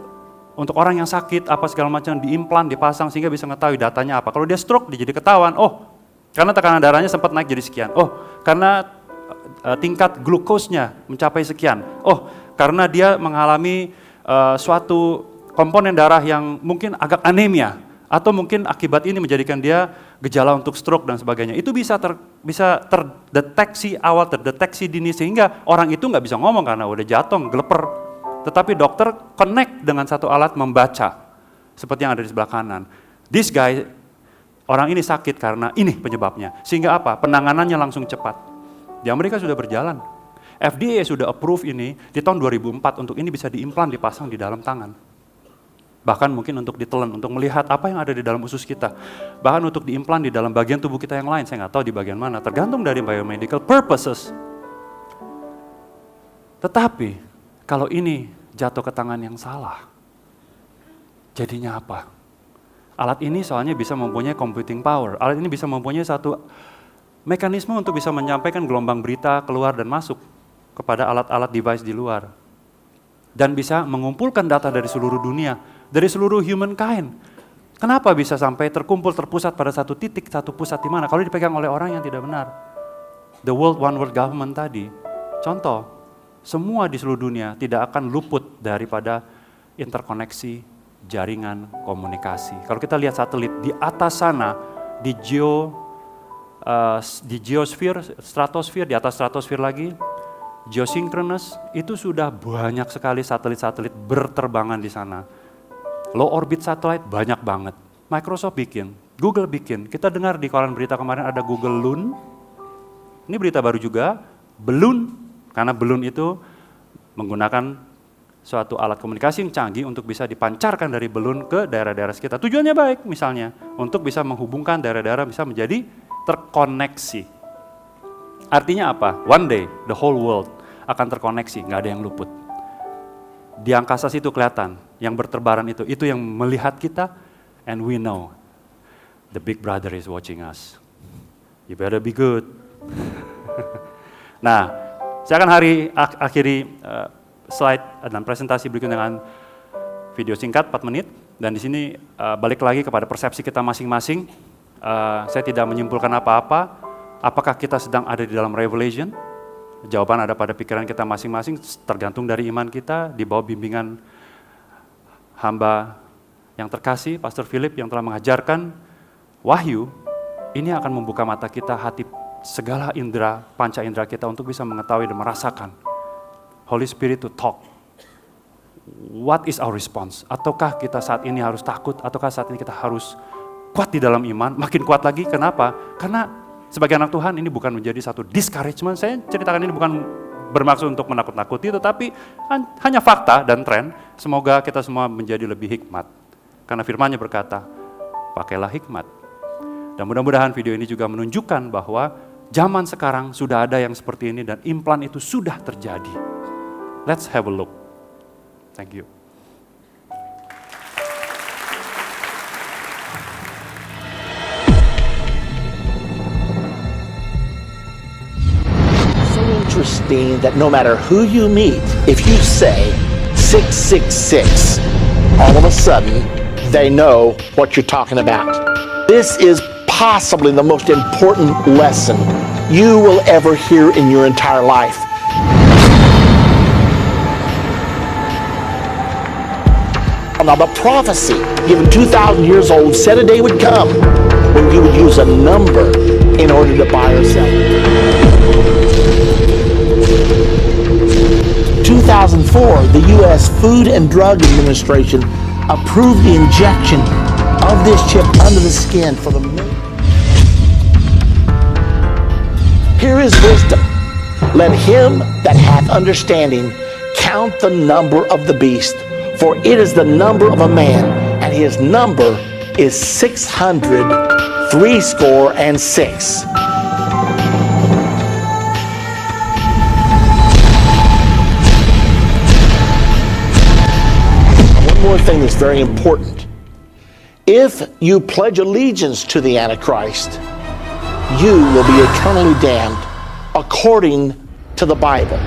untuk orang yang sakit, apa segala macam, diimplan, dipasang sehingga bisa mengetahui datanya apa. Kalau dia stroke, dia jadi ketahuan, oh karena tekanan darahnya sempat naik jadi sekian, oh karena tingkat glukosnya mencapai sekian, oh karena dia mengalami suatu komponen darah yang mungkin agak anemia, atau mungkin akibat ini menjadikan dia gejala untuk stroke dan sebagainya. Itu bisa terdeteksi awal, terdeteksi dini, sehingga orang itu nggak bisa ngomong karena udah jatuh, geleper. Tetapi dokter connect dengan satu alat membaca, seperti yang ada di sebelah kanan. This guy, orang ini sakit karena ini penyebabnya. Sehingga apa? Penanganannya langsung cepat. Di Amerika sudah berjalan. FDA sudah approve ini di tahun 2004 untuk ini bisa diimplan, dipasang di dalam tangan. Bahkan mungkin untuk ditelan, untuk melihat apa yang ada di dalam usus kita. Bahkan untuk diimplan di dalam bagian tubuh kita yang lain, saya nggak tahu di bagian mana, tergantung dari biomedical purposes. Tetapi, kalau ini jatuh ke tangan yang salah, jadinya apa? Alat ini soalnya bisa mempunyai computing power, alat ini bisa mempunyai satu mekanisme untuk bisa menyampaikan gelombang berita keluar dan masuk kepada alat-alat device di luar. Dan bisa mengumpulkan data dari seluruh dunia, dari seluruh humankind. Kenapa bisa sampai terkumpul, terpusat pada satu titik, satu pusat di mana? Kalau dipegang oleh orang yang tidak benar. The World One World Government tadi, contoh, semua di seluruh dunia tidak akan luput daripada interkoneksi jaringan komunikasi. Kalau kita lihat satelit, di atas sana, di geosphere, stratosfer, di atas stratosfer lagi, geosynchronous, itu sudah banyak sekali satelit-satelit berterbangan di sana. Low orbit satellite banyak banget. Microsoft bikin, Google bikin. Kita dengar di koran berita kemarin ada Google Loon. Ini berita baru juga, Balloon, karena balloon itu menggunakan suatu alat komunikasi yang canggih untuk bisa dipancarkan dari balloon ke daerah-daerah sekitar. Tujuannya baik misalnya, untuk bisa menghubungkan daerah-daerah bisa menjadi terkoneksi. Artinya apa? One day, the whole world akan terkoneksi, nggak ada yang luput. Di angkasa situ kelihatan, yang berterbaran itu yang melihat kita, and we know, the big brother is watching us. You better be good. Nah, saya akan akhiri slide dan presentasi berikut dengan video singkat 4 menit, dan di sini balik lagi kepada persepsi kita masing-masing. Saya tidak menyimpulkan apa-apa. Apakah kita sedang ada di dalam revelation? Jawaban ada pada pikiran kita masing-masing, tergantung dari iman kita, di bawah bimbingan hamba yang terkasih, Pastor Philip yang telah mengajarkan wahyu, ini akan membuka mata kita, hati, segala indera, panca indera kita untuk bisa mengetahui dan merasakan Holy Spirit to talk. What is our response? Ataukah kita saat ini harus takut? Ataukah saat ini kita harus kuat di dalam iman? Makin kuat lagi, kenapa? Karena sebagai anak Tuhan ini bukan menjadi satu discouragement. Saya ceritakan ini bukan bermaksud untuk menakut-nakuti, tetapi hanya fakta dan tren. Semoga kita semua menjadi lebih hikmat. Karena firman-Nya berkata, pakailah hikmat. Dan mudah-mudahan video ini juga menunjukkan bahwa zaman sekarang sudah ada yang seperti ini dan implan itu sudah terjadi. Let's have a look. Thank you. So interesting that no matter who you meet, if you say 666, all of a sudden they know what you're talking about. This is possibly the most important lesson you will ever hear in your entire life. Now the prophecy given 2,000 years old said a day would come when you would use a number in order to buy or sell. 2004, the U.S. Food and Drug Administration approved the injection of this chip under the skin for the million. Here is wisdom. Let him that hath understanding count the number of the beast, for it is the number of a man, and his number is 666. One more thing that's very important. If you pledge allegiance to the Antichrist, you will be eternally damned according to the Bible.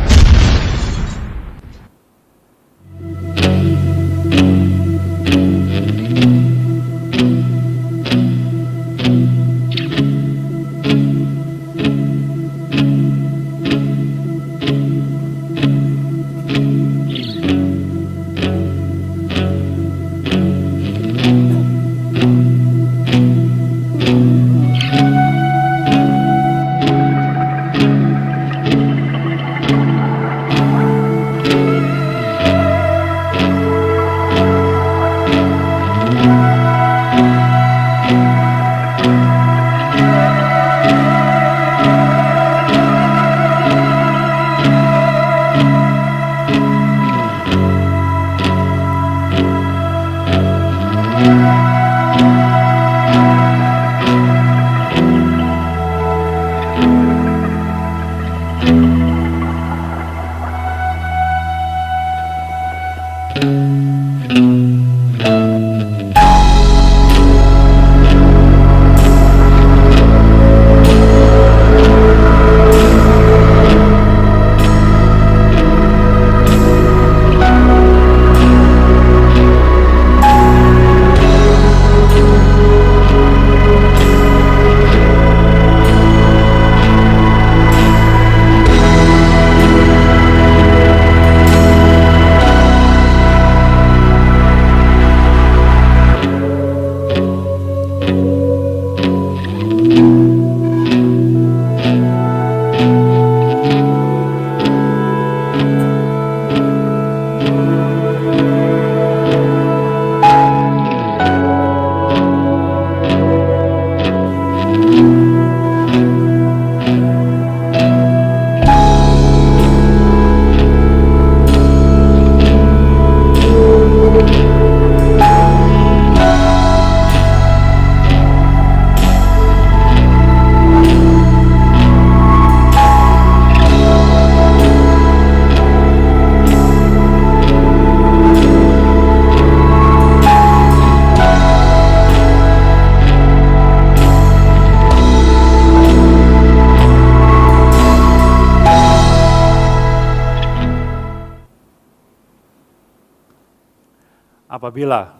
Apabila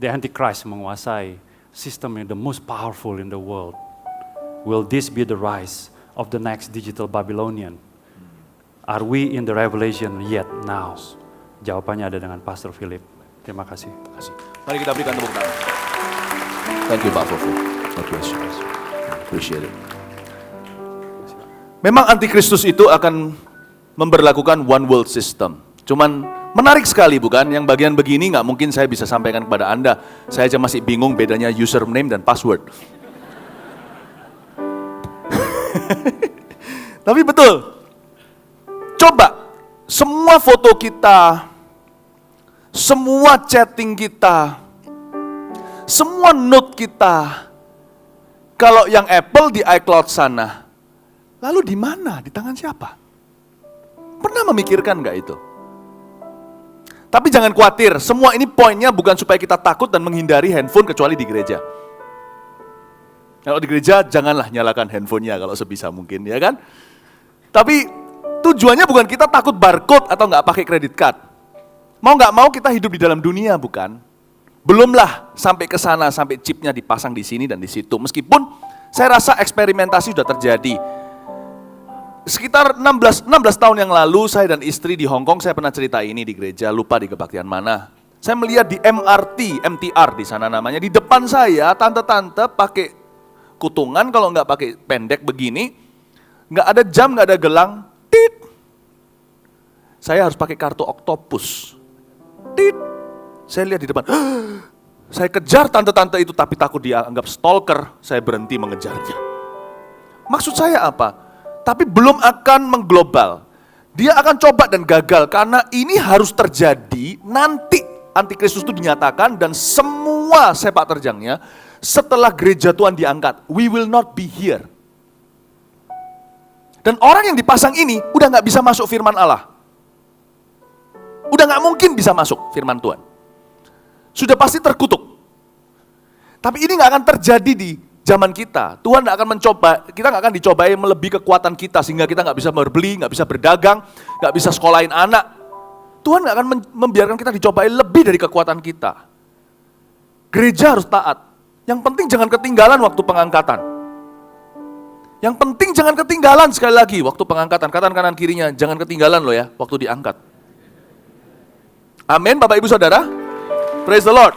the Antichrist menguasai sistem yang the most powerful in the world, will this be the rise of the next digital Babylonian? Are we in the revelation yet now? Jawabannya ada dengan Pastor Philip. Terima kasih. Mari kita berikan tepuk tangan. Thank you Pak Fofo. God bless you. Appreciate it. Memang antikristus itu akan memberlakukan one world system. Cuman menarik sekali bukan? Yang bagian begini nggak mungkin saya bisa sampaikan kepada Anda. Saya aja masih bingung bedanya username dan password. Tapi betul. Coba semua foto kita, semua chatting kita, semua note kita, kalau yang Apple di iCloud sana, lalu di mana? Di tangan siapa? Pernah memikirkan nggak itu? Tapi jangan khawatir, semua ini poinnya bukan supaya kita takut dan menghindari handphone kecuali di gereja. Kalau di gereja janganlah nyalakan handphonenya kalau sebisa mungkin, ya kan? Tapi tujuannya bukan kita takut barcode atau nggak pakai kredit card. Mau nggak mau kita hidup di dalam dunia, bukan? Belumlah sampai ke sana, sampai chipnya dipasang di sini dan di situ. Meskipun saya rasa eksperimentasi sudah terjadi. Sekitar 16 tahun yang lalu, saya dan istri di Hong Kong, saya pernah cerita ini di gereja, lupa di kebaktian mana. Saya melihat di MTR di sana namanya, di depan saya, tante-tante pakai kutungan, kalau nggak pakai pendek begini, nggak ada jam, nggak ada gelang, tit. Saya harus pakai kartu oktopus, tit. Saya lihat di depan, saya kejar tante-tante itu, tapi takut dia anggap stalker, saya berhenti mengejarnya. Maksud saya apa? Tapi belum akan mengglobal. Dia akan coba dan gagal, karena ini harus terjadi nanti antikristus itu dinyatakan dan semua sepak terjangnya setelah gereja Tuhan diangkat. We will not be here. Dan orang yang dipasang ini udah gak bisa masuk firman Allah. Udah gak mungkin bisa masuk firman Tuhan. Sudah pasti terkutuk. Tapi ini gak akan terjadi di zaman kita. Tuhan gak akan mencoba, kita gak akan dicobai melebihi kekuatan kita sehingga kita gak bisa berbeli, gak bisa berdagang, gak bisa sekolahin anak. Tuhan gak akan membiarkan kita dicobai lebih dari kekuatan kita. Gereja harus taat. Yang penting jangan ketinggalan waktu pengangkatan. Yang penting jangan ketinggalan sekali lagi waktu pengangkatan. Kanan kirinya, jangan ketinggalan loh ya waktu diangkat. Amin Bapak Ibu Saudara. Praise the Lord.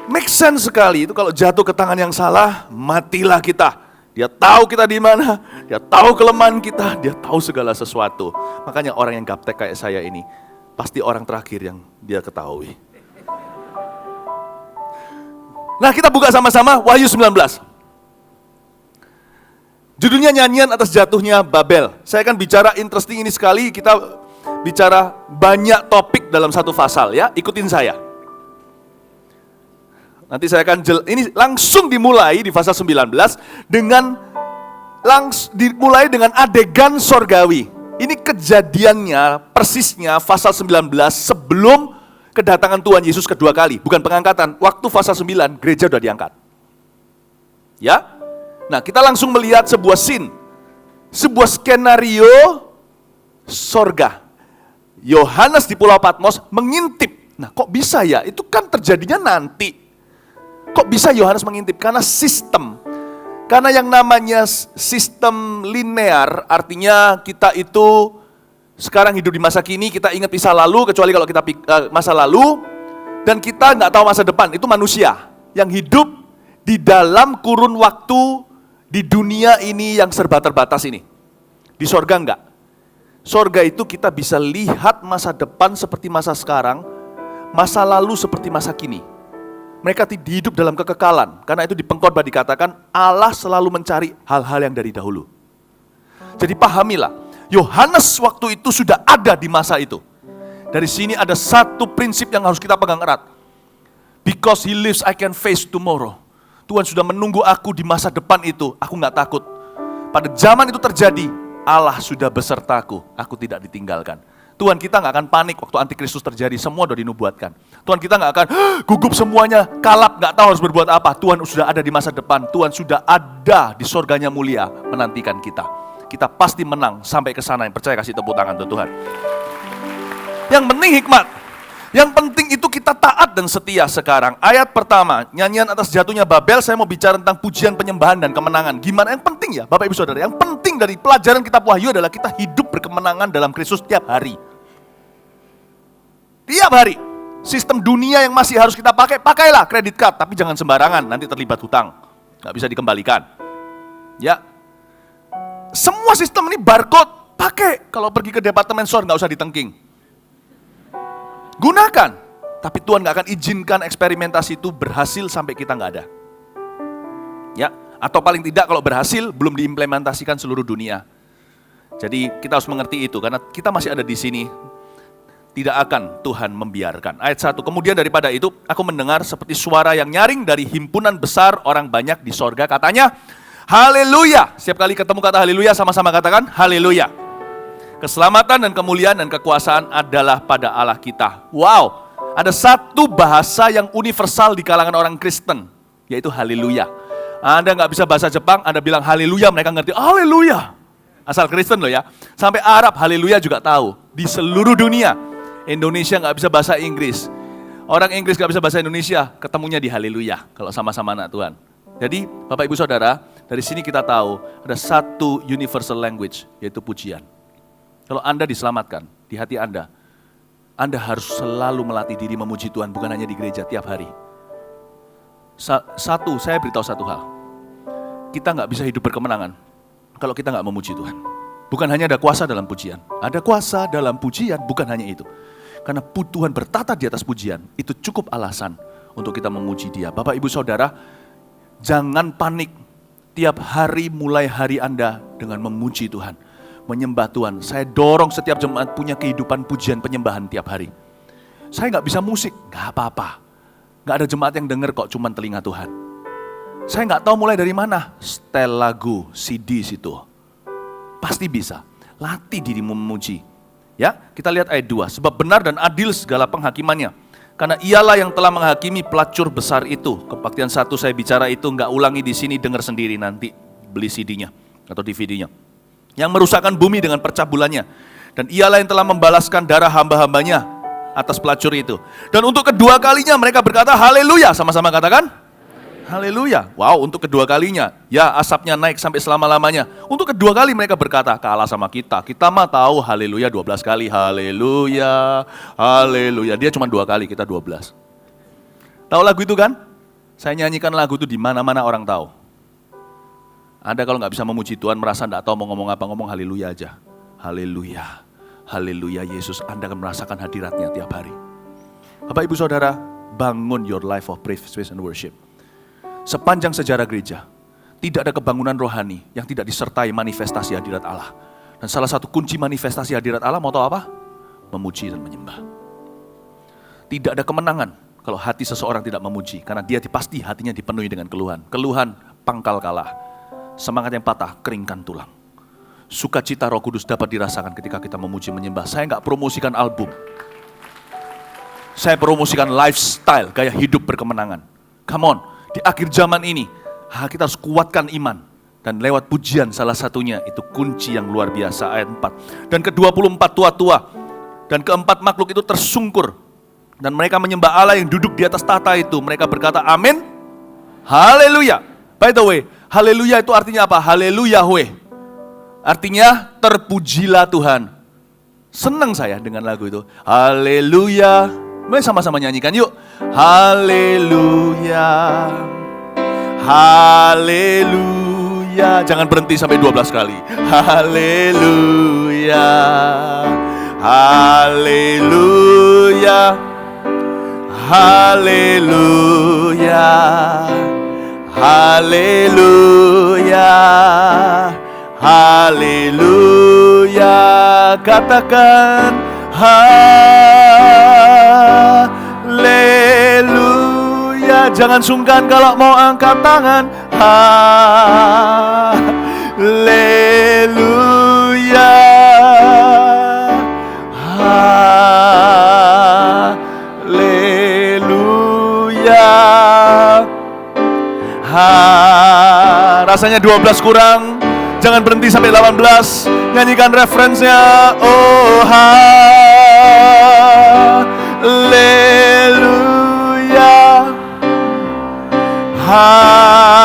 Make sense sekali itu kalau jatuh ke tangan yang salah, matilah kita. Dia tahu kita di mana, dia tahu kelemahan kita, dia tahu segala sesuatu. Makanya orang yang gaptek kayak saya ini, pasti orang terakhir yang dia ketahui. Nah kita buka sama-sama Wahyu 19. Judulnya nyanyian atas jatuhnya Babel. Saya akan bicara interesting ini sekali, kita bicara banyak topik dalam satu pasal ya, ikutin saya. Nanti saya akan ini langsung dimulai di pasal 19 dimulai dengan adegan sorgawi. Ini kejadiannya persisnya pasal 19 sebelum kedatangan Tuhan Yesus kedua kali, bukan pengangkatan. Waktu pasal 9 gereja sudah diangkat. Ya. Nah, kita langsung melihat sebuah scene. Sebuah skenario sorga. Yohanes di Pulau Patmos mengintip. Nah, kok bisa ya? Itu kan terjadinya nanti. Kok bisa Yohanes mengintip? Karena sistem. Karena yang namanya sistem linear, artinya kita itu sekarang hidup di masa kini, kita ingat masa lalu, kecuali kalau kita masa lalu, dan kita nggak tahu masa depan. Itu manusia yang hidup di dalam kurun waktu di dunia ini yang serba terbatas ini. Di sorga enggak. Sorga itu kita bisa lihat masa depan seperti masa sekarang, masa lalu seperti masa kini. Mereka hidup dalam kekekalan. Karena itu di pengkhotbah dikatakan Allah selalu mencari hal-hal yang dari dahulu. Jadi pahamilah, Yohanes waktu itu sudah ada di masa itu. Dari sini ada satu prinsip yang harus kita pegang erat. Because he lives, I can face tomorrow. Tuhan sudah menunggu aku di masa depan itu. Aku gak takut. Pada zaman itu terjadi, Allah sudah besertaku. Aku tidak ditinggalkan. Tuhan kita gak akan panik waktu antikristus terjadi. Semua sudah dinubuatkan. Tuhan kita gak akan gugup semuanya, kalap, gak tahu harus berbuat apa. Tuhan sudah ada di masa depan. Tuhan sudah ada di sorganya mulia menantikan kita. Kita pasti menang sampai ke sana. Yang percaya kasih tepuk tangan untuk Tuhan. Yang penting hikmat. Yang penting itu kita taat dan setia sekarang. Ayat pertama, nyanyian atas jatuhnya Babel. Saya mau bicara tentang pujian, penyembahan, dan kemenangan. Gimana yang penting ya Bapak Ibu Saudara? Yang penting dari pelajaran kitab Wahyu adalah kita hidup berkemenangan dalam Kristus setiap hari. Tiap hari. Sistem dunia yang masih harus kita pakai, pakailah kredit card. Tapi jangan sembarangan, nanti terlibat hutang. Nggak bisa dikembalikan. Ya. Semua sistem ini barcode, pakai. Kalau pergi ke departemen store, nggak usah ditengking. Gunakan. Tapi Tuhan nggak akan izinkan eksperimentasi itu berhasil sampai kita nggak ada. Ya. Atau paling tidak kalau berhasil, belum diimplementasikan seluruh dunia. Jadi kita harus mengerti itu, karena kita masih ada di sini. Tidak akan Tuhan membiarkan. Ayat 1, kemudian daripada itu, aku mendengar seperti suara yang nyaring dari himpunan besar orang banyak di sorga. Katanya, haleluya. Setiap kali ketemu kata haleluya, sama-sama katakan, haleluya. Keselamatan dan kemuliaan dan kekuasaan adalah pada Allah kita. Wow, ada satu bahasa yang universal di kalangan orang Kristen, yaitu haleluya. Anda nggak bisa bahasa Jepang, Anda bilang haleluya, mereka ngerti, haleluya. Asal Kristen loh ya. Sampai Arab, haleluya juga tahu. Di seluruh dunia. Indonesia nggak bisa bahasa Inggris. Orang Inggris nggak bisa bahasa Indonesia, ketemunya di haleluya. Kalau sama-sama anak Tuhan. Jadi Bapak Ibu Saudara, dari sini kita tahu ada satu universal language, yaitu pujian. Kalau Anda diselamatkan di hati Anda harus selalu melatih diri memuji Tuhan, bukan hanya di gereja tiap hari. Satu, saya beritahu satu hal. Kita nggak bisa hidup berkemenangan kalau kita nggak memuji Tuhan. Bukan hanya ada kuasa dalam pujian. Ada kuasa dalam pujian, bukan hanya itu. Karena Tuhan bertata di atas pujian, itu cukup alasan untuk kita memuji Dia. Bapak, Ibu, Saudara, jangan panik. Tiap hari mulai hari Anda dengan memuji Tuhan, menyembah Tuhan. Saya dorong setiap jemaat punya kehidupan pujian penyembahan tiap hari. Saya nggak bisa musik, nggak apa-apa. Nggak ada jemaat yang dengar kok, cuman telinga Tuhan. Saya nggak tahu mulai dari mana, setel lagu, CD situ. Pasti bisa. Latih dirimu memuji. Ya, kita lihat ayat 2. Sebab benar dan adil segala penghakimannya. Karena ialah yang telah menghakimi pelacur besar itu. Kebaktian 1 saya bicara itu, nggak ulangi di sini, dengar sendiri nanti. Beli CD-nya atau DVD-nya. Yang merusakkan bumi dengan percabulannya. Dan ialah yang telah membalaskan darah hamba-hambanya atas pelacur itu. Dan untuk kedua kalinya mereka berkata, haleluya. Sama-sama katakan. Haleluya. Wow, untuk kedua kalinya. Ya, asapnya naik sampai selama-lamanya. Untuk kedua kali mereka berkata, kalah sama kita. Kita mah tahu haleluya 12 kali. Haleluya, haleluya. Dia cuma 2 kali, kita 12. Tahu lagu itu kan? Saya nyanyikan lagu itu di mana-mana orang tahu. Anda kalau nggak bisa memuji Tuhan, merasa nggak tahu mau ngomong apa, ngomong haleluya aja. Haleluya, haleluya Yesus. Anda akan merasakan hadiratnya tiap hari. Bapak, Ibu, Saudara, bangun your life of praise and worship. Sepanjang sejarah gereja, tidak ada kebangunan rohani yang tidak disertai manifestasi hadirat Allah. Dan salah satu kunci manifestasi hadirat Allah, mau tahu apa? Memuji dan menyembah. Tidak ada kemenangan kalau hati seseorang tidak memuji, karena dia pasti hatinya dipenuhi dengan keluhan. Keluhan, pangkal kalah. Semangat yang patah, keringkan tulang. Sukacita Roh Kudus dapat dirasakan ketika kita memuji menyembah. Saya nggak promosikan album. Saya promosikan lifestyle, gaya hidup berkemenangan. Come on. Di akhir zaman ini, kita harus kuatkan iman. Dan lewat pujian salah satunya, itu kunci yang luar biasa, ayat 4. Dan ke-24 tua-tua, dan keempat makhluk itu tersungkur. Dan mereka menyembah Allah yang duduk di atas tahta itu. Mereka berkata, amin, haleluya. By the way, haleluya itu artinya apa? Haleluya, Yahweh. Artinya, terpujilah Tuhan. Senang saya dengan lagu itu. Haleluya. Mari sama-sama nyanyikan yuk. Haleluya. Haleluya. Jangan berhenti sampai 12 kali. Haleluya. Haleluya. Haleluya. Haleluya. Haleluya. Katakan haleluya. Jangan sungkan kalau mau angkat tangan. Haleluya. Haleluya. Rasanya 12 kurang. Jangan berhenti sampai 18. Nyanyikan referensinya. Oh haleluya. Haleluya.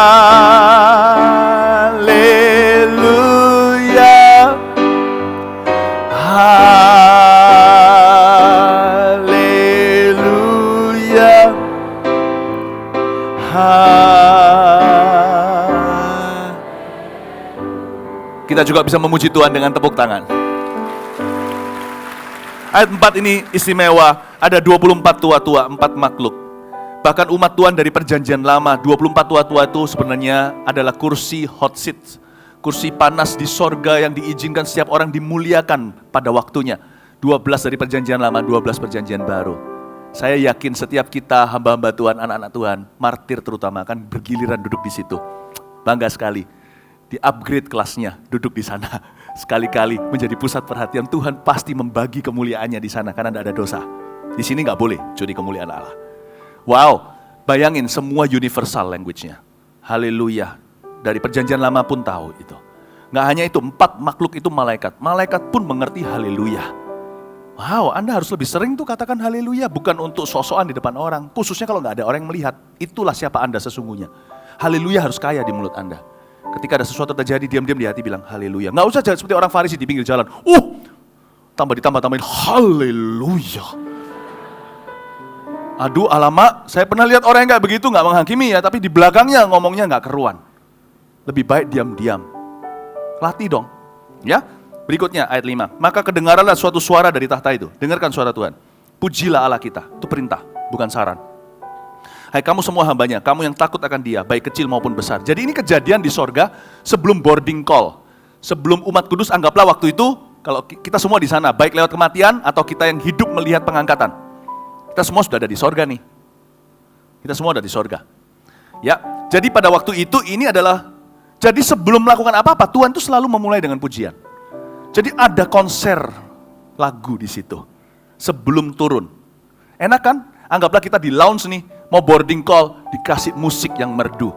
Haleluya. Kita juga bisa memuji Tuhan dengan tepuk tangan. Ayat 4 ini istimewa, ada 24 tua-tua, 4 makhluk. Bahkan umat Tuhan dari perjanjian lama, 24 tua-tua itu sebenarnya adalah kursi hot seat. Kursi panas di sorga yang diizinkan setiap orang dimuliakan pada waktunya. 12 dari perjanjian lama, 12 perjanjian baru. Saya yakin setiap kita hamba-hamba Tuhan, anak-anak Tuhan, martir terutama akan bergiliran duduk di situ. Bangga sekali, di-upgrade kelasnya, duduk di sana. Sekali-kali menjadi pusat perhatian Tuhan, pasti membagi kemuliaannya di sana karena tidak ada dosa. Di sini nggak boleh curi kemuliaan Allah. Wow, bayangin semua universal language-nya. Haleluya. Dari perjanjian lama pun tahu itu. Nggak hanya itu, 4 makhluk itu malaikat. Malaikat pun mengerti haleluya. Wow, Anda harus lebih sering tuh katakan haleluya, bukan untuk sok-sokan di depan orang. Khususnya kalau nggak ada orang yang melihat, itulah siapa Anda sesungguhnya. Haleluya harus kaya di mulut Anda. Ketika ada sesuatu terjadi, diam-diam di hati bilang haleluya. Nggak usah seperti orang Farisi di pinggir jalan. Tambahin haleluya. Aduh alamak, saya pernah lihat orang yang nggak begitu, nggak menghakimi ya, tapi di belakangnya ngomongnya nggak keruan. Lebih baik diam-diam. Latih dong. Ya. Berikutnya ayat 5. Maka kedengaranlah suatu suara dari tahta itu. Dengarkan suara Tuhan. Pujilah Allah kita. Itu perintah, bukan saran. Hai kamu semua hambanya, kamu yang takut akan Dia, baik kecil maupun besar. Jadi ini kejadian di sorga sebelum boarding call. Sebelum umat kudus, anggaplah waktu itu, kalau kita semua di sana, baik lewat kematian atau kita yang hidup melihat pengangkatan. Kita semua sudah ada di sorga nih. Kita semua ada di sorga. Ya, jadi pada waktu itu ini adalah, jadi sebelum melakukan apa-apa, Tuhan itu selalu memulai dengan pujian. Jadi ada konser lagu di situ sebelum turun. Enak kan? Anggaplah kita di lounge nih, mau boarding call, dikasih musik yang merdu.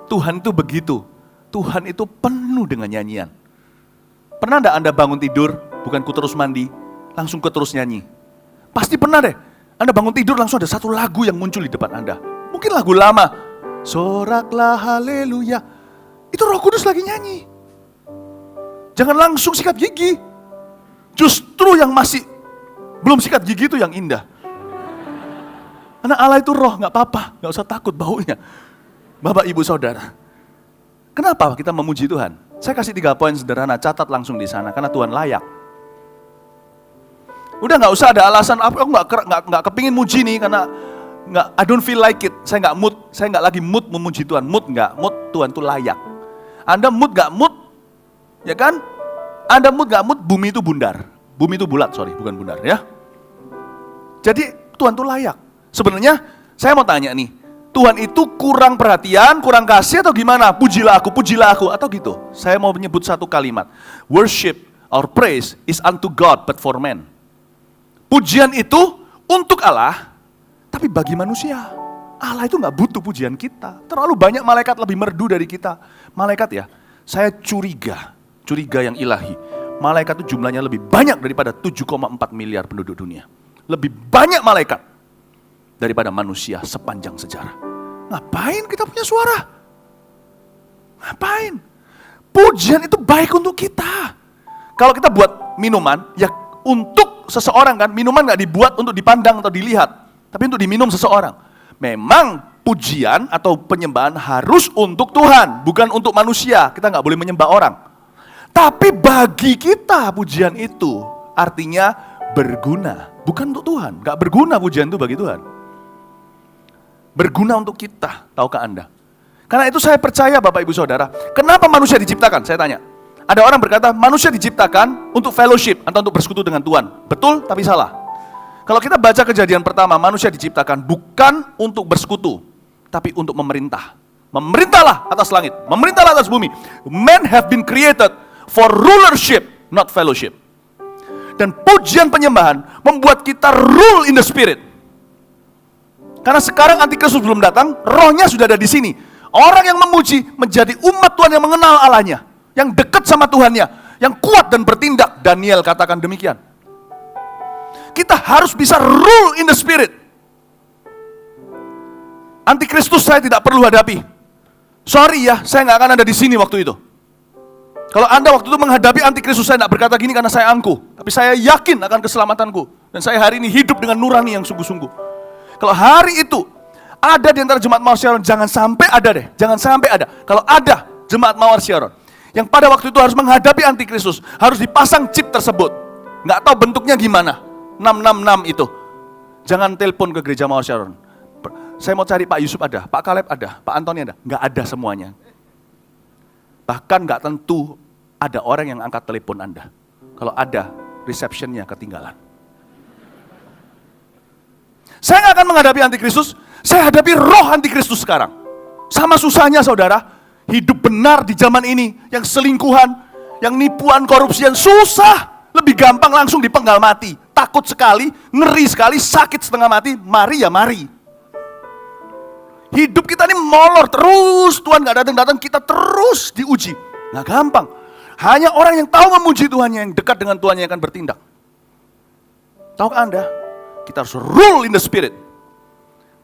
Tuhan itu begitu. Tuhan itu penuh dengan nyanyian. Pernah enggak Anda bangun tidur, bukan ku terus mandi, langsung ku terus nyanyi? Pasti pernah deh. Anda bangun tidur langsung ada satu lagu yang muncul di depan Anda. Mungkin lagu lama. Soraklah haleluya. Itu Roh Kudus lagi nyanyi. Jangan langsung sikat gigi. Justru yang masih belum sikat gigi itu yang indah. Karena Allah itu roh, gak apa-apa, gak usah takut baunya. Bapak, Ibu, Saudara. Kenapa kita memuji Tuhan? Saya kasih 3 poin sederhana, catat langsung di sana, karena Tuhan layak. Udah gak usah ada alasan, aku gak kepingin muji nih, karena I don't feel like it. Saya gak mood, saya gak lagi mood memuji Tuhan. Mood Tuhan itu layak. Anda mood gak mood, ya kan? Anda mood gak mood, bumi itu bundar. Bumi itu bulat, bukan bundar ya. Jadi Tuhan itu layak. Sebenarnya saya mau tanya nih, Tuhan itu kurang perhatian, kurang kasih atau gimana? Pujilah aku, atau gitu. Saya mau menyebut satu kalimat. Worship or praise is unto God but for man. Pujian itu untuk Allah, tapi bagi manusia. Allah itu gak butuh pujian kita. Terlalu banyak malaikat lebih merdu dari kita. Malaikat ya, saya curiga yang ilahi. Malaikat itu jumlahnya lebih banyak daripada 7,4 miliar penduduk dunia. Lebih banyak malaikat daripada manusia sepanjang sejarah. Ngapain kita punya suara? Ngapain? Pujian itu baik untuk kita. Kalau kita buat minuman, ya untuk seseorang kan, minuman gak dibuat untuk dipandang atau dilihat, tapi untuk diminum seseorang. Memang pujian atau penyembahan harus untuk Tuhan, bukan untuk manusia. Kita gak boleh menyembah orang. Tapi bagi kita pujian itu artinya berguna, bukan untuk Tuhan. Gak berguna pujian itu bagi Tuhan. Berguna untuk kita, tahukah Anda? Karena itu saya percaya Bapak Ibu Saudara, kenapa manusia diciptakan? Saya tanya. Ada orang berkata manusia diciptakan untuk fellowship atau untuk bersekutu dengan Tuhan. Betul tapi salah. Kalau kita baca Kejadian pertama, manusia diciptakan bukan untuk bersekutu, tapi untuk memerintah. Memerintahlah atas langit, memerintahlah atas bumi. Men have been created for rulership, not fellowship. Dan pujian penyembahan membuat kita rule in the spirit. Karena sekarang antikristus belum datang, rohnya sudah ada di sini. Orang yang memuji menjadi umat Tuhan yang mengenal Allahnya, yang dekat sama Tuhannya, yang kuat dan bertindak. Daniel katakan demikian. Kita harus bisa rule in the spirit. Antikristus saya tidak perlu hadapi. Sorry ya, saya nggak akan ada di sini waktu itu. Kalau Anda waktu itu menghadapi antikristus, saya tidak berkata gini karena saya angkuh. Tapi saya yakin akan keselamatanku. Dan saya hari ini hidup dengan nurani yang sungguh-sungguh. Kalau hari itu ada di antara jemaat Mawar Syaron, jangan sampai ada deh. Jangan sampai ada. Kalau ada jemaat Mawar Syaron yang pada waktu itu harus menghadapi antikristus, harus dipasang chip tersebut. Nggak tahu bentuknya gimana, 666 itu. Jangan telepon ke gereja Mawar Sharon. Saya mau cari Pak Yusuf ada, Pak Kaleb ada, Pak Antoni ada. Nggak ada semuanya. Bahkan nggak tentu ada orang yang angkat telepon Anda. Kalau ada, receptionnya ketinggalan. Saya nggak akan menghadapi antikristus, saya hadapi roh antikristus sekarang. Sama susahnya saudara, hidup benar di zaman ini, yang selingkuhan, yang nipuan, korupsi, yang susah. Lebih gampang langsung dipenggal mati. Takut sekali, ngeri sekali, sakit setengah mati, mari ya mari. Hidup kita ini molor terus, Tuhan gak datang-datang, kita terus diuji. Gak gampang. Hanya orang yang tahu memuji Tuhannya, yang dekat dengan Tuhannya yang akan bertindak. Tahukah Anda? Kita harus rule in the spirit.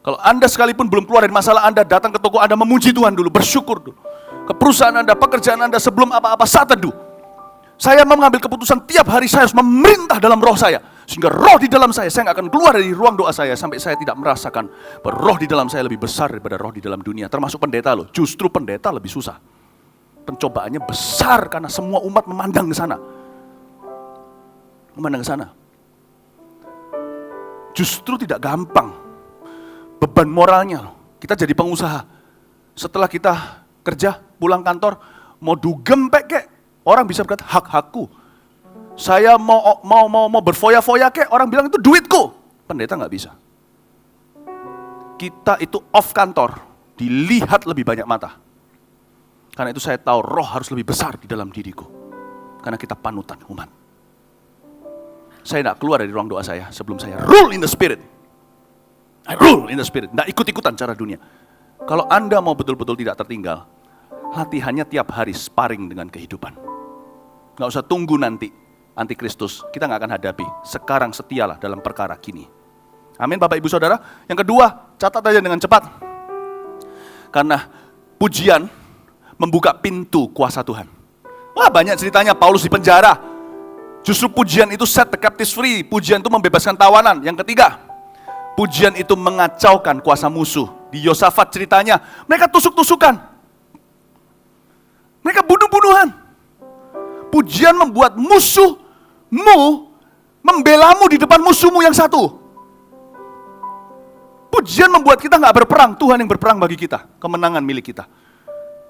Kalau Anda sekalipun belum keluar dari masalah Anda, datang ke toko Anda memuji Tuhan dulu, bersyukur dulu. Ke perusahaan Anda, pekerjaan Anda sebelum apa-apa saat teduh. Saya mengambil keputusan tiap hari saya harus memerintah dalam roh saya. Sehingga roh di dalam saya nggak akan keluar dari ruang doa saya sampai saya tidak merasakan bahwa roh di dalam saya lebih besar daripada roh di dalam dunia. Termasuk pendeta loh, justru pendeta lebih susah. Pencobaannya besar karena semua umat memandang ke sana. Memandang ke sana. Justru tidak gampang. Beban moralnya loh. Kita jadi pengusaha. Setelah kita kerja, pulang kantor, mau dugem kek, orang bisa berkata, hak-hakku. Saya mau berfoya-foya kek, orang bilang itu duitku. Pendeta nggak bisa. Kita itu off kantor, dilihat lebih banyak mata. Karena itu saya tahu roh harus lebih besar di dalam diriku. Karena kita panutan umat. Saya tidak keluar dari ruang doa saya sebelum saya rule in the spirit. I rule in the spirit. Tidak ikut-ikutan cara dunia. Kalau Anda mau betul-betul tidak tertinggal, latihannya tiap hari sparring dengan kehidupan. Nggak usah tunggu nanti antikristus, kita nggak akan hadapi. Sekarang setialah dalam perkara kini. Amin Bapak Ibu Saudara. Yang kedua, catat aja dengan cepat. Karena pujian membuka pintu kuasa Tuhan. Wah banyak ceritanya, Paulus di penjara. Justru pujian itu set the captives free. Pujian itu membebaskan tawanan. Yang ketiga, pujian itu mengacaukan kuasa musuh. Di Yosafat ceritanya, mereka tusuk-tusukan. Mereka bunuh-bunuhan. Pujian membuat musuhmu membelamu di depan musuhmu yang satu. Pujian membuat kita nggak berperang, Tuhan yang berperang bagi kita. Kemenangan milik kita.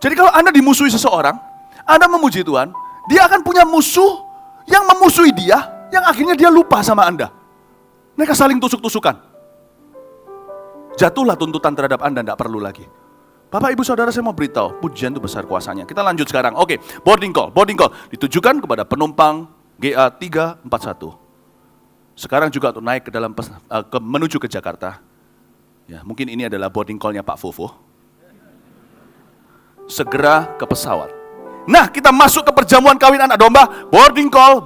Jadi kalau Anda dimusuhi seseorang, Anda memuji Tuhan, dia akan punya musuh yang memusuhi dia, yang akhirnya dia lupa sama Anda. Mereka saling tusuk-tusukan. Jatuhlah tuntutan terhadap Anda, tidak perlu lagi. Bapak Ibu Saudara, saya mau beritahu, pujian itu besar kuasanya. Kita lanjut sekarang. Oke, boarding call ditujukan kepada penumpang GA 341. Sekarang juga untuk naik ke dalam menuju ke Jakarta. Ya, mungkin ini adalah boarding call-nya Pak Fofo. Segera ke pesawat. Nah, kita masuk ke perjamuan kawin anak domba. Boarding call.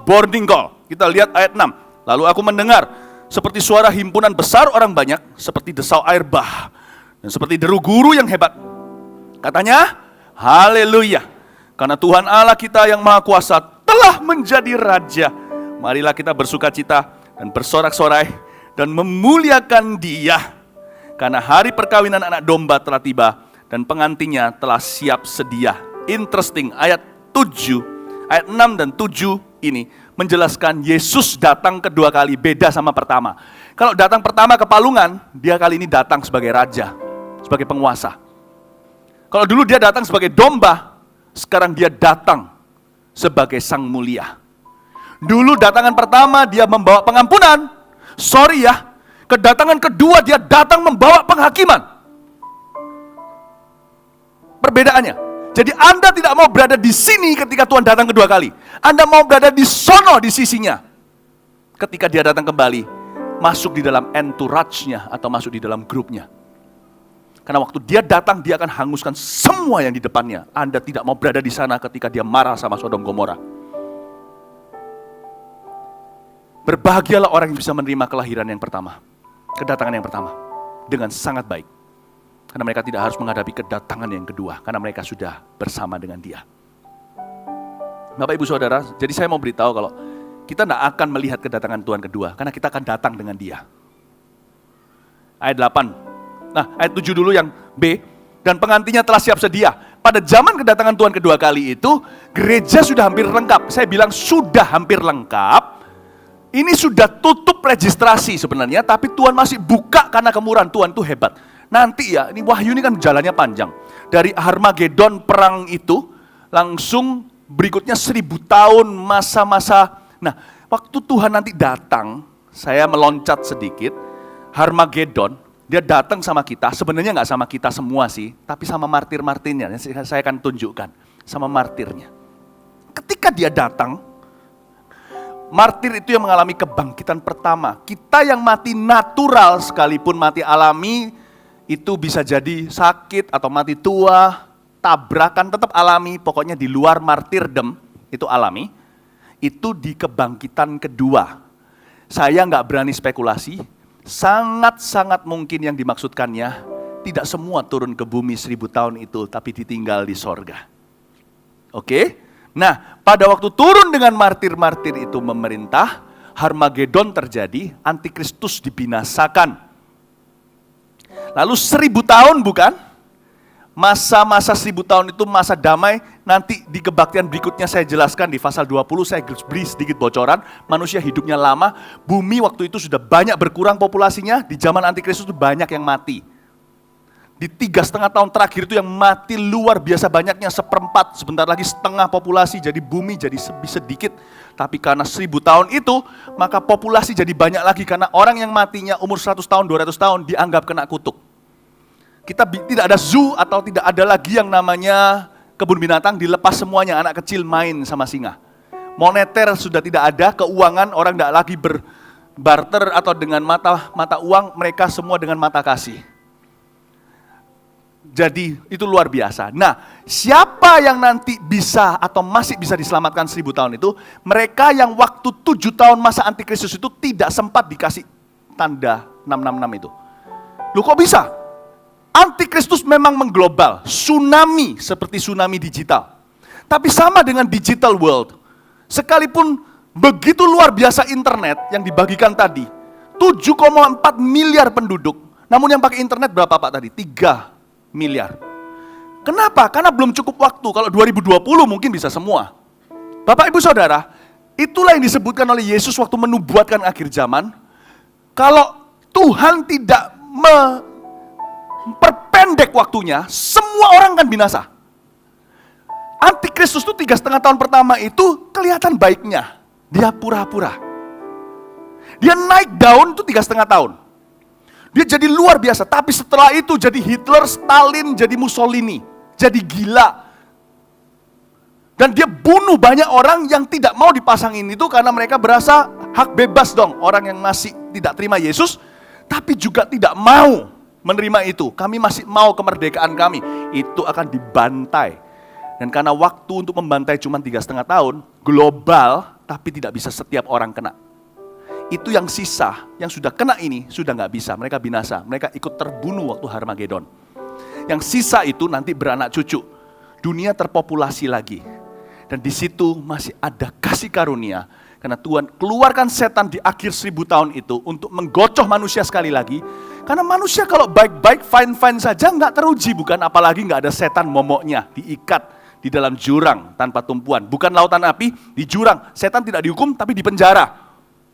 Kita lihat ayat 6. Lalu aku mendengar seperti suara himpunan besar orang banyak, seperti desau air bah, dan seperti deru guru yang hebat. Katanya, haleluya, karena Tuhan Allah kita yang maha kuasa telah menjadi raja. Marilah kita bersuka cita dan bersorak-sorai dan memuliakan Dia. Karena hari perkawinan anak domba telah tiba dan pengantinnya telah siap sedia. Interesting, ayat 6 dan 7 ini menjelaskan Yesus datang kedua kali, beda sama pertama. Kalau datang pertama ke Palungan, dia kali ini datang sebagai raja, sebagai penguasa. Kalau dulu dia datang sebagai domba, sekarang dia datang sebagai sang mulia. Dulu datangan pertama dia membawa pengampunan, sorry ya, kedatangan kedua dia datang membawa penghakiman. Perbedaannya. Jadi Anda tidak mau berada di sini ketika Tuhan datang kedua kali. Anda mau berada di sono di sisinya. Ketika dia datang kembali, masuk di dalam entourage-nya atau masuk di dalam grupnya. Karena waktu dia datang, dia akan hanguskan semua yang di depannya. Anda tidak mau berada di sana ketika dia marah sama Sodom Gomora. Berbahagialah orang yang bisa menerima kelahiran yang pertama. Kedatangan yang pertama. Dengan sangat baik. Karena mereka tidak harus menghadapi kedatangan yang kedua. Karena mereka sudah bersama dengan Dia. Bapak Ibu Saudara, jadi saya mau beritahu kalau kita tidak akan melihat kedatangan Tuhan kedua. Karena kita akan datang dengan Dia. Ayat 8. Nah, ayat 7 dulu yang B. Dan pengantinnya telah siap sedia. pada zaman kedatangan Tuhan kedua kali itu, gereja sudah hampir lengkap. Saya bilang sudah hampir lengkap. Ini sudah tutup registrasi sebenarnya, tapi Tuhan masih buka karena kemurahan. Tuhan itu hebat. Nanti ya, ini Wahyu ini kan jalannya panjang. Dari Harmagedon perang itu, langsung berikutnya 1000 tahun masa-masa. Nah, waktu Tuhan nanti datang, saya meloncat sedikit, Harmagedon, dia datang sama kita, sebenarnya nggak sama kita semua sih, tapi sama martir-martirnya, saya akan tunjukkan, sama martirnya. Ketika dia datang, martir itu yang mengalami kebangkitan pertama. Kita yang mati natural sekalipun mati alami, itu bisa jadi sakit atau mati tua, tabrakan tetap alami, pokoknya di luar martirdom, itu alami. Itu di kebangkitan kedua. Saya nggak berani spekulasi, sangat-sangat mungkin yang dimaksudkannya, tidak semua turun ke bumi 1000 tahun itu, tapi ditinggal di sorga. Oke? Nah, pada waktu turun dengan martir-martir itu memerintah, Harmagedon terjadi, Antikristus dibinasakan. Lalu 1000 tahun bukan? Masa-masa 1000 tahun itu masa damai, nanti di kebaktian berikutnya saya jelaskan di pasal 20, saya beri sedikit bocoran, manusia hidupnya lama, bumi waktu itu sudah banyak berkurang populasinya, di zaman Antikristus itu banyak yang mati. Di 3,5 tahun terakhir itu yang mati luar biasa banyaknya, 1/4, sebentar lagi setengah populasi, jadi bumi jadi sedikit. Tapi karena 1000 tahun itu, maka populasi jadi banyak lagi, karena orang yang matinya umur 100 tahun, 200 tahun dianggap kena kutuk. Kita tidak ada zoo atau tidak ada lagi yang namanya kebun binatang, dilepas semuanya, anak kecil main sama singa. Moneter sudah tidak ada, keuangan orang tidak lagi berbarter atau dengan mata uang, mereka semua dengan mata kasih. Jadi itu luar biasa. Nah, siapa yang nanti bisa atau masih bisa diselamatkan 1000 tahun itu? Mereka yang waktu 7 tahun masa Antikristus itu tidak sempat dikasih tanda 666 itu. Loh kok bisa? Antikristus memang mengglobal, tsunami seperti tsunami digital. Tapi sama dengan digital world, sekalipun begitu luar biasa internet yang dibagikan tadi, 7,4 miliar penduduk, namun yang pakai internet berapa Pak tadi? 3 miliar. Kenapa? Karena belum cukup waktu. Kalau 2020 mungkin bisa semua. Bapak Ibu Saudara, itulah yang disebutkan oleh Yesus waktu menubuatkan akhir zaman. Kalau Tuhan tidak memperpendek waktunya, semua orang kan binasa. Antikristus itu 3,5 tahun pertama itu kelihatan baiknya. Dia pura-pura. Dia naik daun itu 3,5 tahun. Dia jadi luar biasa, tapi setelah itu jadi Hitler, Stalin, jadi Mussolini, jadi gila. Dan dia bunuh banyak orang yang tidak mau dipasangin itu karena mereka berasa hak bebas dong. Orang yang masih tidak terima Yesus, tapi juga tidak mau menerima itu. Kami masih mau kemerdekaan kami. Itu akan dibantai. Dan karena waktu untuk membantai cuma 3,5 tahun, global, tapi tidak bisa setiap orang kena. Itu yang sisa, yang sudah kena ini, sudah nggak bisa. Mereka binasa, mereka ikut terbunuh waktu Harmagedon. Yang sisa itu nanti beranak cucu. Dunia terpopulasi lagi. Dan di situ masih ada kasih karunia. Karena Tuhan keluarkan setan di akhir 1000 tahun itu untuk menggocoh manusia sekali lagi. Karena manusia kalau baik-baik, fine-fine saja nggak teruji, bukan? Apalagi nggak ada setan momoknya, diikat di dalam jurang tanpa tumpuan. Bukan lautan api, di jurang. Setan tidak dihukum, tapi dipenjara.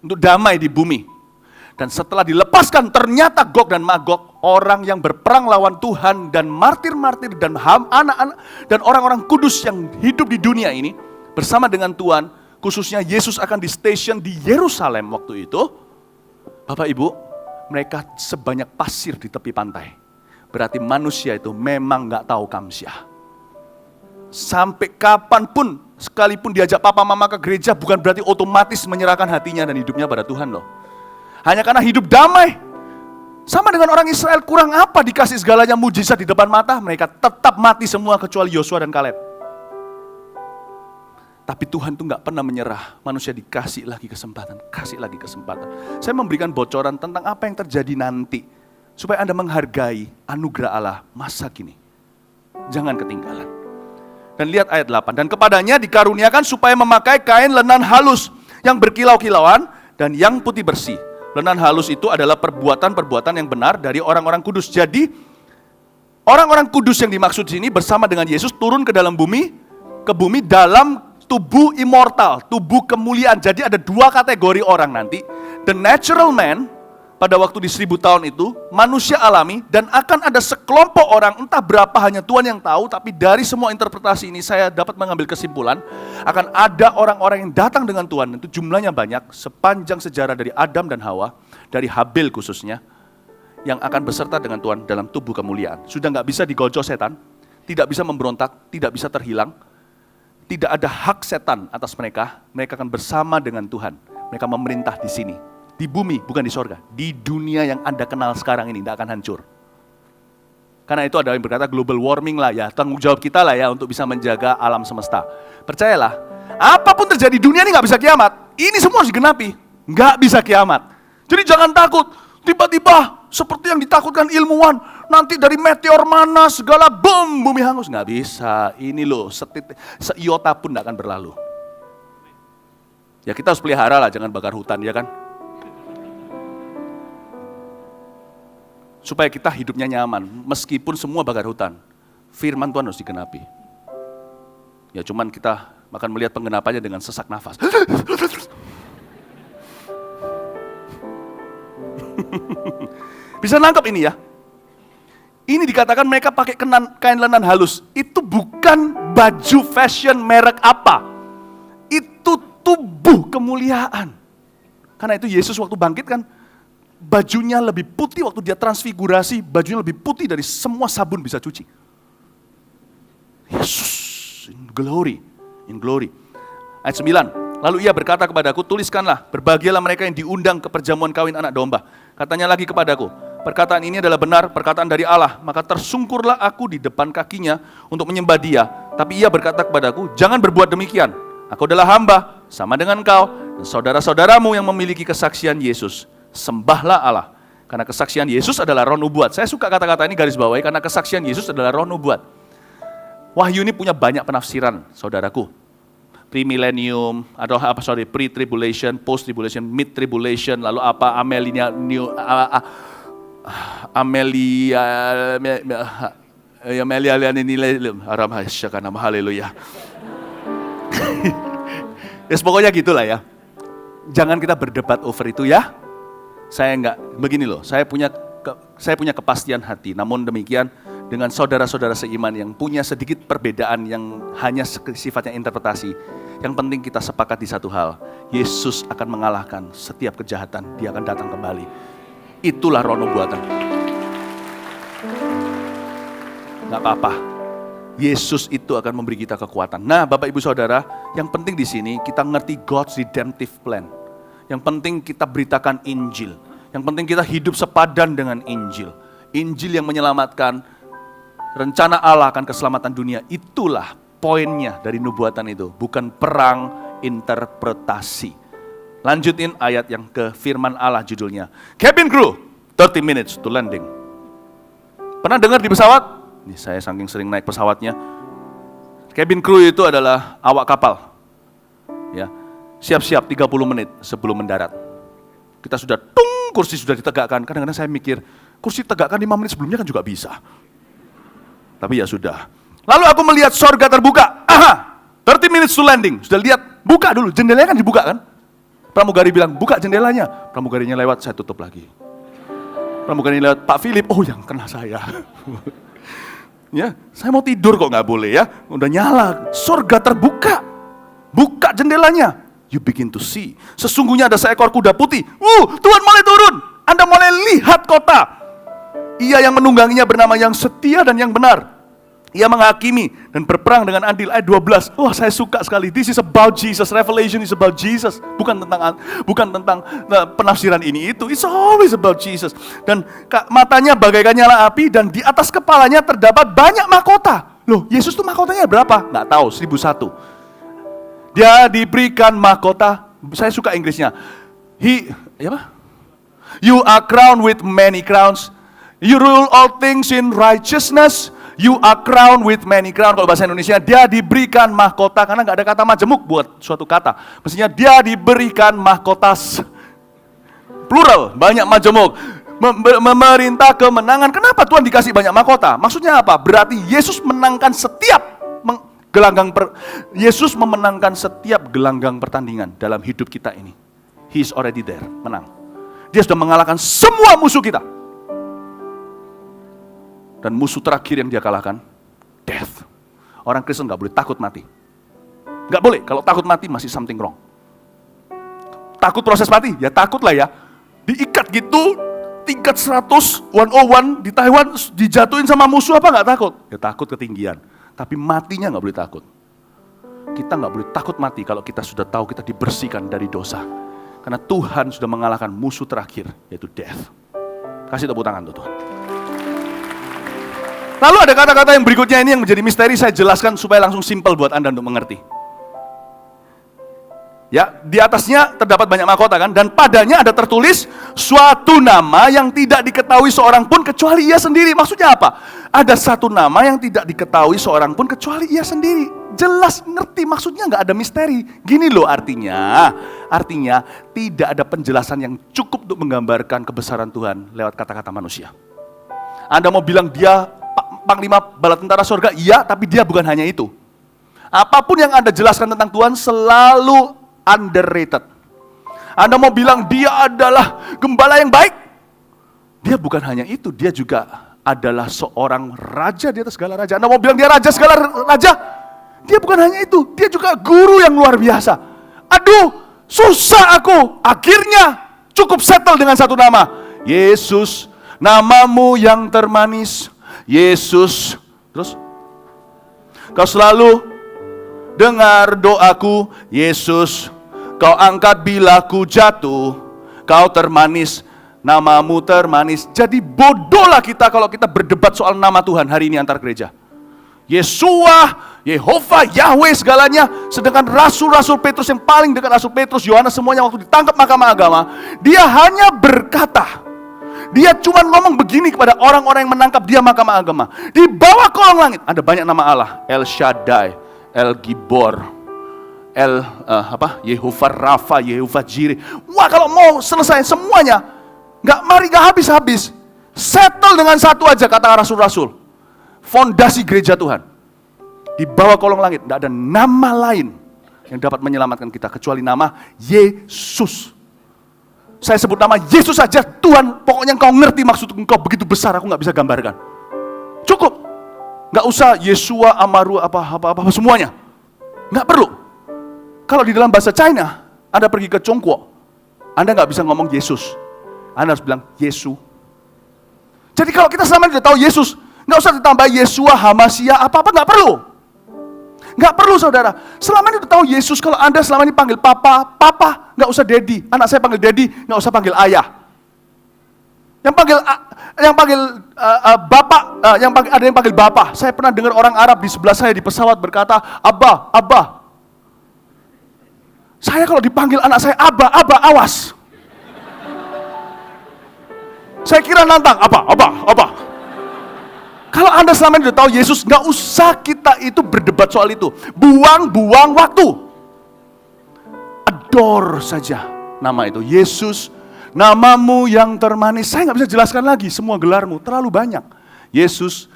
Untuk damai di bumi. Dan setelah dilepaskan, ternyata Gog dan Magog, orang yang berperang lawan Tuhan dan martir-martir dan anak-anak dan orang-orang kudus yang hidup di dunia ini bersama dengan Tuhan, khususnya Yesus akan di station di Yerusalem waktu itu. Bapak Ibu, mereka sebanyak pasir di tepi pantai. Berarti manusia itu memang gak tahu kamsyah. Sampai kapanpun, sekalipun diajak papa mama ke gereja, bukan berarti otomatis menyerahkan hatinya dan hidupnya pada Tuhan loh. Hanya karena hidup damai. Sama dengan orang Israel, kurang apa dikasih segalanya mujizat di depan mata, mereka tetap mati semua kecuali Yosua dan Kaleb. Tapi Tuhan tuh gak pernah menyerah, manusia dikasih lagi kesempatan, kasih lagi kesempatan. Saya memberikan bocoran tentang apa yang terjadi nanti, supaya Anda menghargai anugerah Allah masa kini. Jangan ketinggalan. Dan lihat ayat 8, dan kepadanya dikaruniakan supaya memakai kain lenan halus yang berkilau-kilauan dan yang putih bersih. Lenan halus itu adalah perbuatan-perbuatan yang benar dari orang-orang kudus. Jadi Orang-orang kudus yang dimaksud sini bersama dengan Yesus turun ke dalam bumi, ke bumi dalam tubuh immortal, tubuh kemuliaan. Jadi ada dua kategori orang nanti. The natural man, pada waktu di 1000 tahun itu, manusia alami, dan akan ada sekelompok orang, entah berapa hanya Tuhan yang tahu, tapi dari semua interpretasi ini saya dapat mengambil kesimpulan, akan ada orang-orang yang datang dengan Tuhan, itu jumlahnya banyak, sepanjang sejarah dari Adam dan Hawa, dari Habil khususnya, yang akan beserta dengan Tuhan dalam tubuh kemuliaan. Sudah nggak bisa digojok setan, tidak bisa memberontak, tidak bisa terhilang, tidak ada hak setan atas mereka, mereka akan bersama dengan Tuhan, mereka memerintah di sini. Di bumi, bukan di sorga. Di dunia yang Anda kenal sekarang ini, tidak akan hancur. Karena itu ada yang berkata global warming lah ya, tanggung jawab kita lah ya untuk bisa menjaga alam semesta. Percayalah, apapun terjadi dunia ini nggak bisa kiamat. Ini semua harus digenapi, nggak bisa kiamat. Jadi jangan takut, tiba-tiba seperti yang ditakutkan ilmuwan, nanti dari meteor mana segala bom, bumi hangus. Nggak bisa, ini loh, seiota pun nggak akan berlalu. Ya kita harus pelihara lah, jangan bakar hutan ya kan. Supaya kita hidupnya nyaman, meskipun semua bakar hutan. Firman Tuhan harus digenapi. Ya cuman kita akan melihat penggenapannya dengan sesak nafas. Bisa nangkap ini ya? Ini dikatakan mereka pakai kain lenan halus. Itu bukan baju fashion merek apa. Itu tubuh kemuliaan. Karena itu Yesus waktu bangkit kan, bajunya lebih putih waktu dia transfigurasi, bajunya lebih putih dari semua sabun bisa cuci. Yesus, in glory. Ayat 9, lalu ia berkata kepadaku, tuliskanlah, berbahagialah mereka yang diundang ke perjamuan kawin anak domba. Katanya lagi kepadaku, perkataan ini adalah benar, perkataan dari Allah, maka tersungkurlah aku di depan kakinya untuk menyembah dia. Tapi ia berkata kepadaku, jangan berbuat demikian, aku adalah hamba, sama dengan kau, dan saudara-saudaramu yang memiliki kesaksian Yesus. Sembahlah Allah, karena kesaksian Yesus adalah roh nubuat. Saya suka kata-kata ini garis bawahi, karena kesaksian Yesus adalah roh nubuat. Wahyu ini punya banyak penafsiran, saudaraku. Pre-millennium, atau pre-tribulation, post-tribulation, mid-tribulation, lalu apa, Amelia, haleluya. Ya, pokoknya gitulah ya. Jangan kita berdebat over itu ya. Saya enggak, begini loh, saya punya kepastian hati, namun demikian dengan saudara-saudara seiman yang punya sedikit perbedaan yang hanya sifatnya interpretasi, yang penting kita sepakat di satu hal, Yesus akan mengalahkan setiap kejahatan, dia akan datang kembali. Itulah roh nubuatan. Gak apa-apa, Yesus itu akan memberi kita kekuatan. Nah Bapak Ibu Saudara, yang penting di sini kita ngerti God's redemptive plan. Yang penting kita beritakan Injil. Yang penting kita hidup sepadan dengan Injil. Injil yang menyelamatkan, rencana Allah akan keselamatan dunia. Itulah poinnya dari nubuatan itu. Bukan perang interpretasi. Lanjutin ayat yang ke firman Allah judulnya. Cabin crew, 30 minutes to landing. Pernah dengar di pesawat? Ini saya saking sering naik pesawatnya. Cabin crew itu adalah awak kapal. Ya. Siap-siap 30 menit sebelum mendarat. Kita sudah kursi sudah ditegakkan. Kadang-kadang saya mikir, kursi tegakkan 5 menit sebelumnya kan juga bisa. Tapi ya sudah. Lalu aku melihat sorga terbuka. 30 minutes to landing. Sudah lihat, buka dulu. Jendelanya kan dibuka kan? Pramugari bilang, buka jendelanya. Pramugarinya lewat, saya tutup lagi. Pramugarinya lewat, Pak Philip, oh yang kena saya. Ya, saya mau tidur kok nggak boleh ya. Udah nyala, sorga terbuka. Buka jendelanya. You begin to see. Sesungguhnya ada seekor kuda putih. Tuhan mulai turun. Anda mulai lihat kota. Ia yang menungganginya bernama yang setia dan yang benar. Ia menghakimi dan berperang dengan adil. Ayat 12. Wah, saya suka sekali. This is about Jesus. Revelation is about Jesus. Bukan tentang penafsiran ini itu. It's always about Jesus. Dan matanya bagaikan nyala api dan di atas kepalanya terdapat banyak mahkota. Loh, Yesus tuh mahkotanya berapa? Nggak tahu, 1001. Dia diberikan mahkota, saya suka Inggrisnya. You are crowned with many crowns. You rule all things in righteousness. You are crowned with many crowns. Kalau bahasa Indonesia, dia diberikan mahkota, karena nggak ada kata majemuk buat suatu kata. Mestinya dia diberikan mahkota plural, banyak majemuk. memerintah kemenangan. Kenapa Tuhan dikasih banyak mahkota? Maksudnya apa? Berarti Yesus menangkan Yesus memenangkan setiap gelanggang pertandingan dalam hidup kita ini. He is already there, menang. Dia sudah mengalahkan semua musuh kita. Dan musuh terakhir yang dia kalahkan, death. Orang Kristen gak boleh takut mati. Gak boleh, kalau takut mati masih something wrong. Takut proses mati, ya takutlah ya. Diikat gitu, tingkat 100, 101 di Taiwan, dijatuhin sama musuh apa gak takut? Ya takut ketinggian. Tapi matinya gak boleh takut. Kita gak boleh takut mati kalau kita sudah tahu kita dibersihkan dari dosa. Karena Tuhan sudah mengalahkan musuh terakhir, yaitu death. Kasih tepuk tangan untuk Tuhan. Lalu ada kata-kata yang berikutnya ini yang menjadi misteri, saya jelaskan supaya langsung simple buat Anda untuk mengerti. Ya, di atasnya terdapat banyak mahkota kan, dan padanya ada tertulis suatu nama yang tidak diketahui seorang pun kecuali ia sendiri. Maksudnya apa? Ada satu nama yang tidak diketahui seorang pun kecuali ia sendiri. Jelas, ngerti, maksudnya nggak ada misteri. Gini loh artinya tidak ada penjelasan yang cukup untuk menggambarkan kebesaran Tuhan lewat kata-kata manusia. Anda mau bilang dia Panglima Bala Tentara Sorga, iya, tapi dia bukan hanya itu. Apapun yang Anda jelaskan tentang Tuhan selalu underrated. Anda mau bilang dia adalah gembala yang baik, dia bukan hanya itu, dia juga adalah seorang raja di atas segala raja. Anda mau bilang dia raja segala raja, dia bukan hanya itu, dia juga guru yang luar biasa. Aduh, susah aku. Akhirnya cukup settle dengan satu nama, Yesus, namamu yang termanis, Yesus. Terus, kau selalu dengar doaku, Yesus, kau angkat bila ku jatuh, kau termanis, namamu termanis. Jadi bodohlah kita kalau kita berdebat soal nama Tuhan hari ini antar gereja. Yesua, Yehova, Yahweh segalanya. Sedangkan rasul-rasul Petrus yang paling dekat, rasul Petrus, Yohanes, semuanya waktu ditangkap mahkamah agama, dia hanya berkata, dia cuma ngomong begini kepada orang-orang yang menangkap dia mahkamah agama. Di bawah kolong langit ada banyak nama Allah, El Shaddai, El Gibor, Yehova Rafa, Yehova Jireh. Wah, kalau mau selesai semuanya, nggak habis-habis. Settle dengan satu aja, kata rasul-rasul. Fondasi gereja Tuhan. Di bawah kolong langit nggak ada nama lain yang dapat menyelamatkan kita kecuali nama Yesus. Saya sebut nama Yesus saja, Tuhan, pokoknya engkau ngerti maksud engkau begitu besar, aku nggak bisa gambarkan. Cukup. Nggak usah Yesua, Amaru, apa semuanya. Nggak perlu. Kalau di dalam bahasa China, Anda pergi ke Chongguo, Anda nggak bisa ngomong Yesus. Anda harus bilang Yesu. Jadi kalau kita selama ini udah tahu Yesus, nggak usah ditambah Yesua, Hamasia, apa-apa, nggak perlu. Nggak perlu saudara. Selama ini udah tahu Yesus, kalau Anda selama ini panggil papa, nggak usah daddy. Anak saya panggil daddy, nggak usah panggil ayah. Yang panggil bapak, ada yang panggil bapak. Saya pernah dengar orang Arab di sebelah saya di pesawat berkata, Abah. Saya kalau dipanggil anak saya Abah, awas. Saya kira nantang, apa. Kalau Anda selama ini udah tahu Yesus, nggak usah kita itu berdebat soal itu. Buang waktu. Adore saja nama itu, Yesus, namamu yang termanis. Saya nggak bisa jelaskan lagi semua gelarmu, terlalu banyak. Yesus,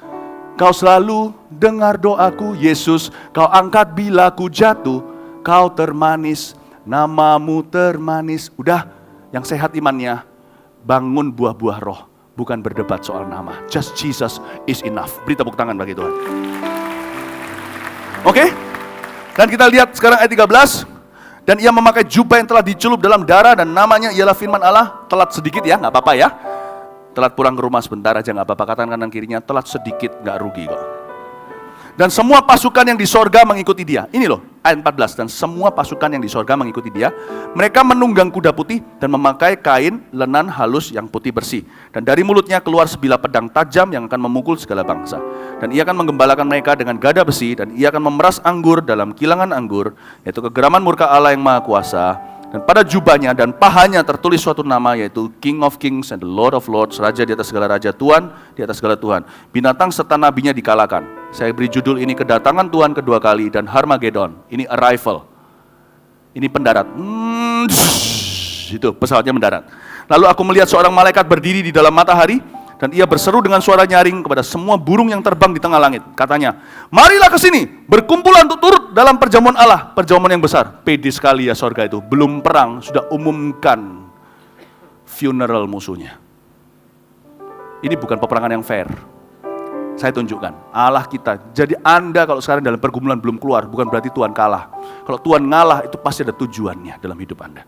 kau selalu dengar doaku. Yesus, kau angkat bila ku jatuh, kau termanis, namamu termanis. Udah, yang sehat imannya, bangun buah-buah roh. Bukan berdebat soal nama. Just Jesus is enough. Beri tepuk tangan bagi Tuhan. Oke? Dan kita lihat sekarang ayat 13. Dan ia memakai jubah yang telah dicelup dalam darah, dan namanya ialah firman Allah. Telat sedikit ya, gak apa-apa ya. Telat pulang ke rumah sebentar aja gak apa-apa. Katakan kanan kirinya, telat sedikit gak rugi kok. Dan semua pasukan yang di sorga mengikuti dia. Ini loh, ayat 14. Dan semua pasukan yang di sorga mengikuti dia. Mereka menunggang kuda putih dan memakai kain lenan halus yang putih bersih. Dan dari mulutnya keluar sebilah pedang tajam yang akan memukul segala bangsa. Dan ia akan menggembalakan mereka dengan gada besi. Dan ia akan memeras anggur dalam kilangan anggur, yaitu kegeraman murka Allah yang maha kuasa. Dan pada jubahnya dan pahanya tertulis suatu nama, yaitu King of Kings and the Lord of Lords, Raja di atas segala raja, Tuhan di atas segala Tuhan. Binatang serta nabinya dikalahkan. Saya beri judul ini, kedatangan Tuhan kedua kali, dan Harmagedon. Ini arrival. Ini pendarat. itu pesawatnya mendarat. Lalu aku melihat seorang malaikat berdiri di dalam matahari, dan ia berseru dengan suara nyaring kepada semua burung yang terbang di tengah langit. Katanya, marilah ke sini, berkumpulan untuk turut dalam perjamuan Allah, perjamuan yang besar. Pede sekali ya sorga itu, belum perang, sudah umumkan funeral musuhnya. Ini bukan peperangan yang fair. Saya tunjukkan, Allah kita. Jadi Anda kalau sekarang dalam pergumulan belum keluar, bukan berarti Tuhan kalah. Kalau Tuhan ngalah, itu pasti ada tujuannya dalam hidup Anda.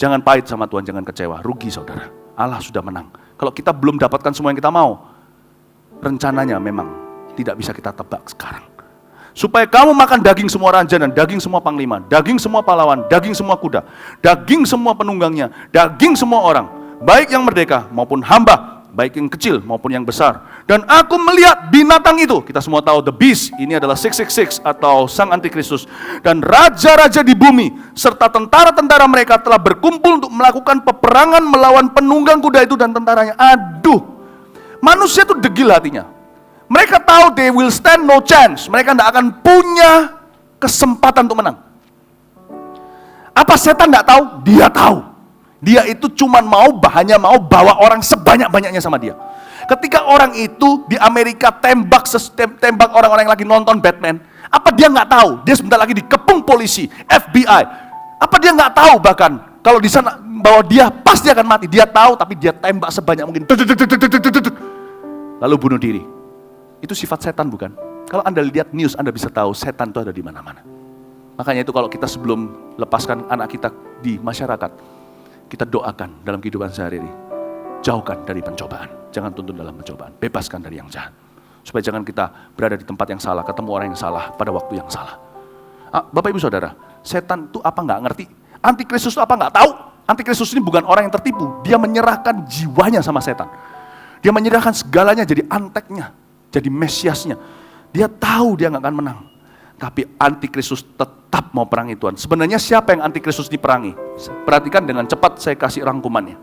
Jangan pahit sama Tuhan, jangan kecewa, rugi saudara. Allah sudah menang. Kalau kita belum dapatkan semua yang kita mau, rencananya memang tidak bisa kita tebak sekarang. Supaya kamu makan daging semua raja dan daging semua panglima, daging semua pahlawan, daging semua kuda, daging semua penunggangnya, daging semua orang, baik yang merdeka maupun hamba, baik yang kecil maupun yang besar. Dan aku melihat binatang itu, kita semua tahu the beast, ini adalah 666 atau sang antikristus. Dan raja-raja di bumi, serta tentara-tentara mereka telah berkumpul untuk melakukan peperangan melawan penunggang kuda itu dan tentaranya. Aduh, manusia itu degil hatinya. Mereka tahu they will stand no chance, mereka tidak akan punya kesempatan untuk menang. Apa setan tidak tahu? Dia tahu. Dia itu cuma hanya mau bawa orang sebanyak-banyaknya sama dia. Ketika orang itu di Amerika tembak orang-orang yang lagi nonton Batman, apa dia nggak tahu? Dia sebentar lagi dikepung polisi, FBI. Apa dia nggak tahu bahkan kalau di sana bahwa dia pasti akan mati? Dia tahu, tapi dia tembak sebanyak mungkin, lalu bunuh diri. Itu sifat setan bukan? Kalau Anda lihat news, Anda bisa tahu setan itu ada di mana-mana. Makanya itu kalau kita sebelum lepaskan anak kita di masyarakat, kita doakan dalam kehidupan sehari-hari, jauhkan dari pencobaan, jangan tuntun dalam pencobaan, bebaskan dari yang jahat. Supaya jangan kita berada di tempat yang salah, ketemu orang yang salah, pada waktu yang salah. Bapak Ibu Saudara, setan itu apa nggak ngerti? Antikristus itu apa nggak tahu? Antikristus ini bukan orang yang tertipu, dia menyerahkan jiwanya sama setan. Dia menyerahkan segalanya jadi anteknya, jadi mesiasnya. Dia tahu dia nggak akan menang. Tapi antikristus tetap mau perangi Tuhan. Sebenarnya siapa yang antikristus diperangi? Perhatikan dengan cepat, saya kasih rangkumannya.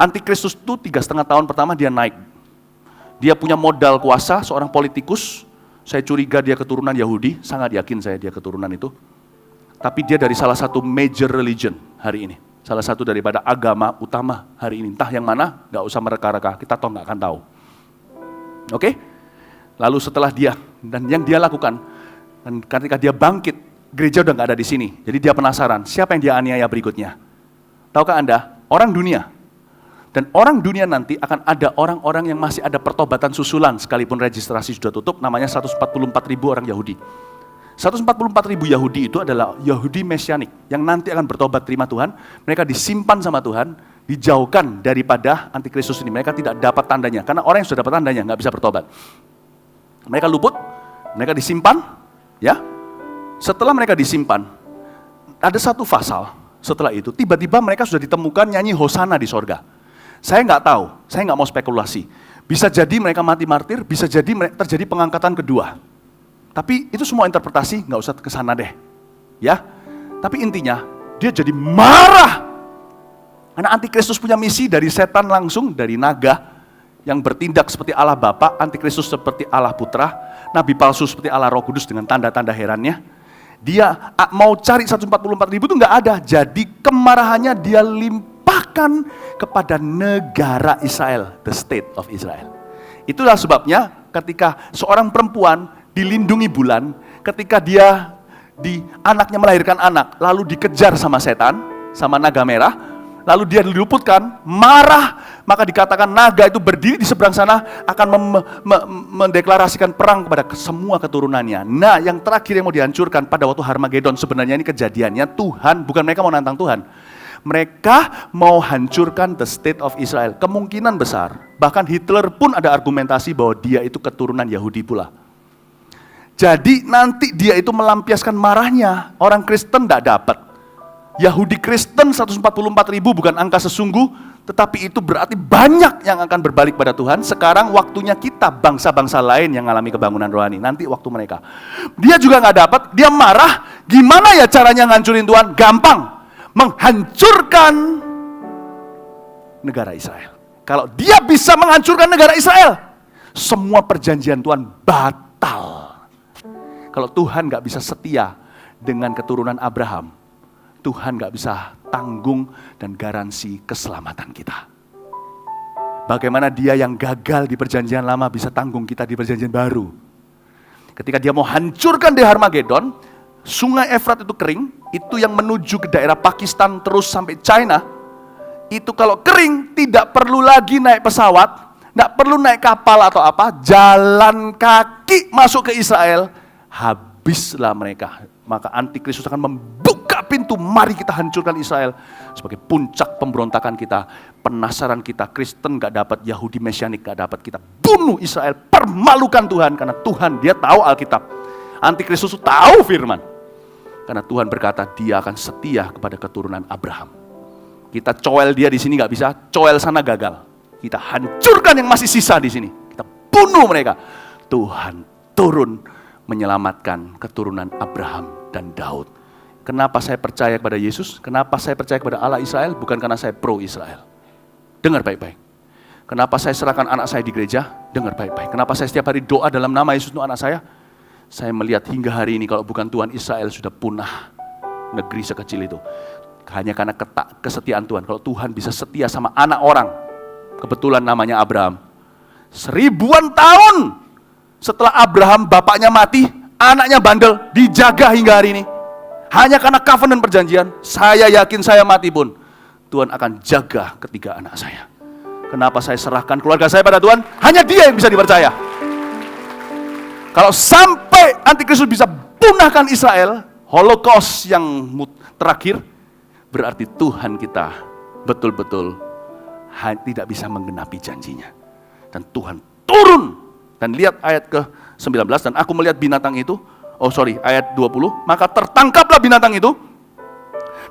Antikristus itu 3,5 tahun pertama dia naik. Dia punya modal kuasa, seorang politikus. Saya curiga dia keturunan Yahudi, sangat yakin saya dia keturunan itu. Tapi dia dari salah satu major religion hari ini. Salah satu daripada agama utama hari ini. Entah yang mana, gak usah mereka-reka, kita toh gak akan tahu. Oke? Lalu setelah dia, dan yang dia lakukan, dan ketika dia bangkit, gereja udah gak ada di sini. Jadi dia penasaran, siapa yang dia aniaya berikutnya? Tahukah Anda? Orang dunia. Dan orang dunia nanti akan ada orang-orang yang masih ada pertobatan susulan, sekalipun registrasi sudah tutup, namanya 144.000 orang Yahudi. 144.000 Yahudi itu adalah Yahudi Mesianik, yang nanti akan bertobat terima Tuhan. Mereka disimpan sama Tuhan, dijauhkan daripada antikristus ini. Mereka tidak dapat tandanya, karena orang yang sudah dapat tandanya nggak bisa bertobat. Mereka luput, mereka disimpan, ya. Setelah mereka disimpan, ada satu pasal setelah itu, tiba-tiba mereka sudah ditemukan nyanyi Hosana di sorga. Saya nggak tahu, saya nggak mau spekulasi. Bisa jadi mereka mati martir, bisa jadi terjadi pengangkatan kedua. Tapi itu semua interpretasi, nggak usah ke sana deh. Ya, tapi intinya, dia jadi marah. Karena antikristus punya misi dari setan langsung, dari naga, yang bertindak seperti Allah Bapa, antikristus seperti Allah Putra, nabi palsu seperti Allah Roh Kudus dengan tanda-tanda herannya. Dia mau cari 144.000 itu nggak ada, jadi kemarahannya dia limpahkan kepada negara Israel, the state of Israel. Itulah sebabnya ketika seorang perempuan dilindungi bulan, ketika dia anaknya melahirkan anak, lalu dikejar sama setan, sama naga merah, lalu dia diluputkan, marah, maka dikatakan naga itu berdiri di seberang sana akan mendeklarasikan perang kepada semua keturunannya. Nah, yang terakhir yang mau dihancurkan pada waktu Harmagedon, sebenarnya ini kejadiannya Tuhan, bukan mereka mau nantang Tuhan. Mereka mau hancurkan the state of Israel. Kemungkinan besar, bahkan Hitler pun ada argumentasi bahwa dia itu keturunan Yahudi pula. Jadi nanti dia itu melampiaskan marahnya, orang Kristen tidak dapat. Yahudi Kristen 144.000 bukan angka sesungguh, tetapi itu berarti banyak yang akan berbalik pada Tuhan. Sekarang waktunya kita, bangsa-bangsa lain yang mengalami kebangunan rohani. Nanti waktu mereka. Dia juga nggak dapat, dia marah. Gimana ya caranya ngancurin Tuhan? Gampang. Menghancurkan negara Israel. Kalau dia bisa menghancurkan negara Israel, semua perjanjian Tuhan batal. Kalau Tuhan nggak bisa setia dengan keturunan Abraham, Tuhan nggak bisa tanggung dan garansi keselamatan kita. Bagaimana dia yang gagal di perjanjian lama bisa tanggung kita di perjanjian baru. Ketika dia mau hancurkan di Harmagedon, sungai Efrat itu kering, itu yang menuju ke daerah Pakistan terus sampai China. Itu kalau kering tidak perlu lagi naik pesawat, tidak perlu naik kapal atau apa, jalan kaki masuk ke Israel, habislah mereka. Maka antikristus akan membuka pintu, mari kita hancurkan Israel. Sebagai puncak pemberontakan kita, penasaran kita, Kristen gak dapat, Yahudi Mesianik gak dapat, kita bunuh Israel, permalukan Tuhan. Karena Tuhan, dia tahu Alkitab. Antikristus tahu firman. Karena Tuhan berkata, dia akan setia kepada keturunan Abraham. Kita coel dia di sini gak bisa, coel sana gagal. Kita hancurkan yang masih sisa di sini. Kita bunuh mereka. Tuhan turun menyelamatkan keturunan Abraham dan Daud. Kenapa saya percaya kepada Yesus? Kenapa saya percaya kepada Allah Israel? Bukan karena saya pro Israel. Dengar baik-baik. Kenapa saya serahkan anak saya di gereja? Dengar baik-baik. Kenapa saya setiap hari doa dalam nama Yesus untuk anak saya? Saya melihat hingga hari ini kalau bukan Tuhan, Israel sudah punah. Negeri sekecil itu. Hanya karena kesetiaan Tuhan. Kalau Tuhan bisa setia sama anak orang, kebetulan namanya Abraham. 1000-an tahun setelah Abraham bapaknya mati, anaknya bandel, dijaga hingga hari ini. Hanya karena covenant perjanjian, saya yakin saya mati pun, Tuhan akan jaga ketiga anak saya. Kenapa saya serahkan keluarga saya pada Tuhan? Hanya dia yang bisa dipercaya. Kalau sampai antikristus bisa punahkan Israel, Holocaust yang terakhir, berarti Tuhan kita betul-betul tidak bisa menggenapi janjinya. Dan Tuhan turun. Dan lihat ayat ke-19, dan aku melihat binatang itu, ayat 20, maka tertangkaplah binatang itu,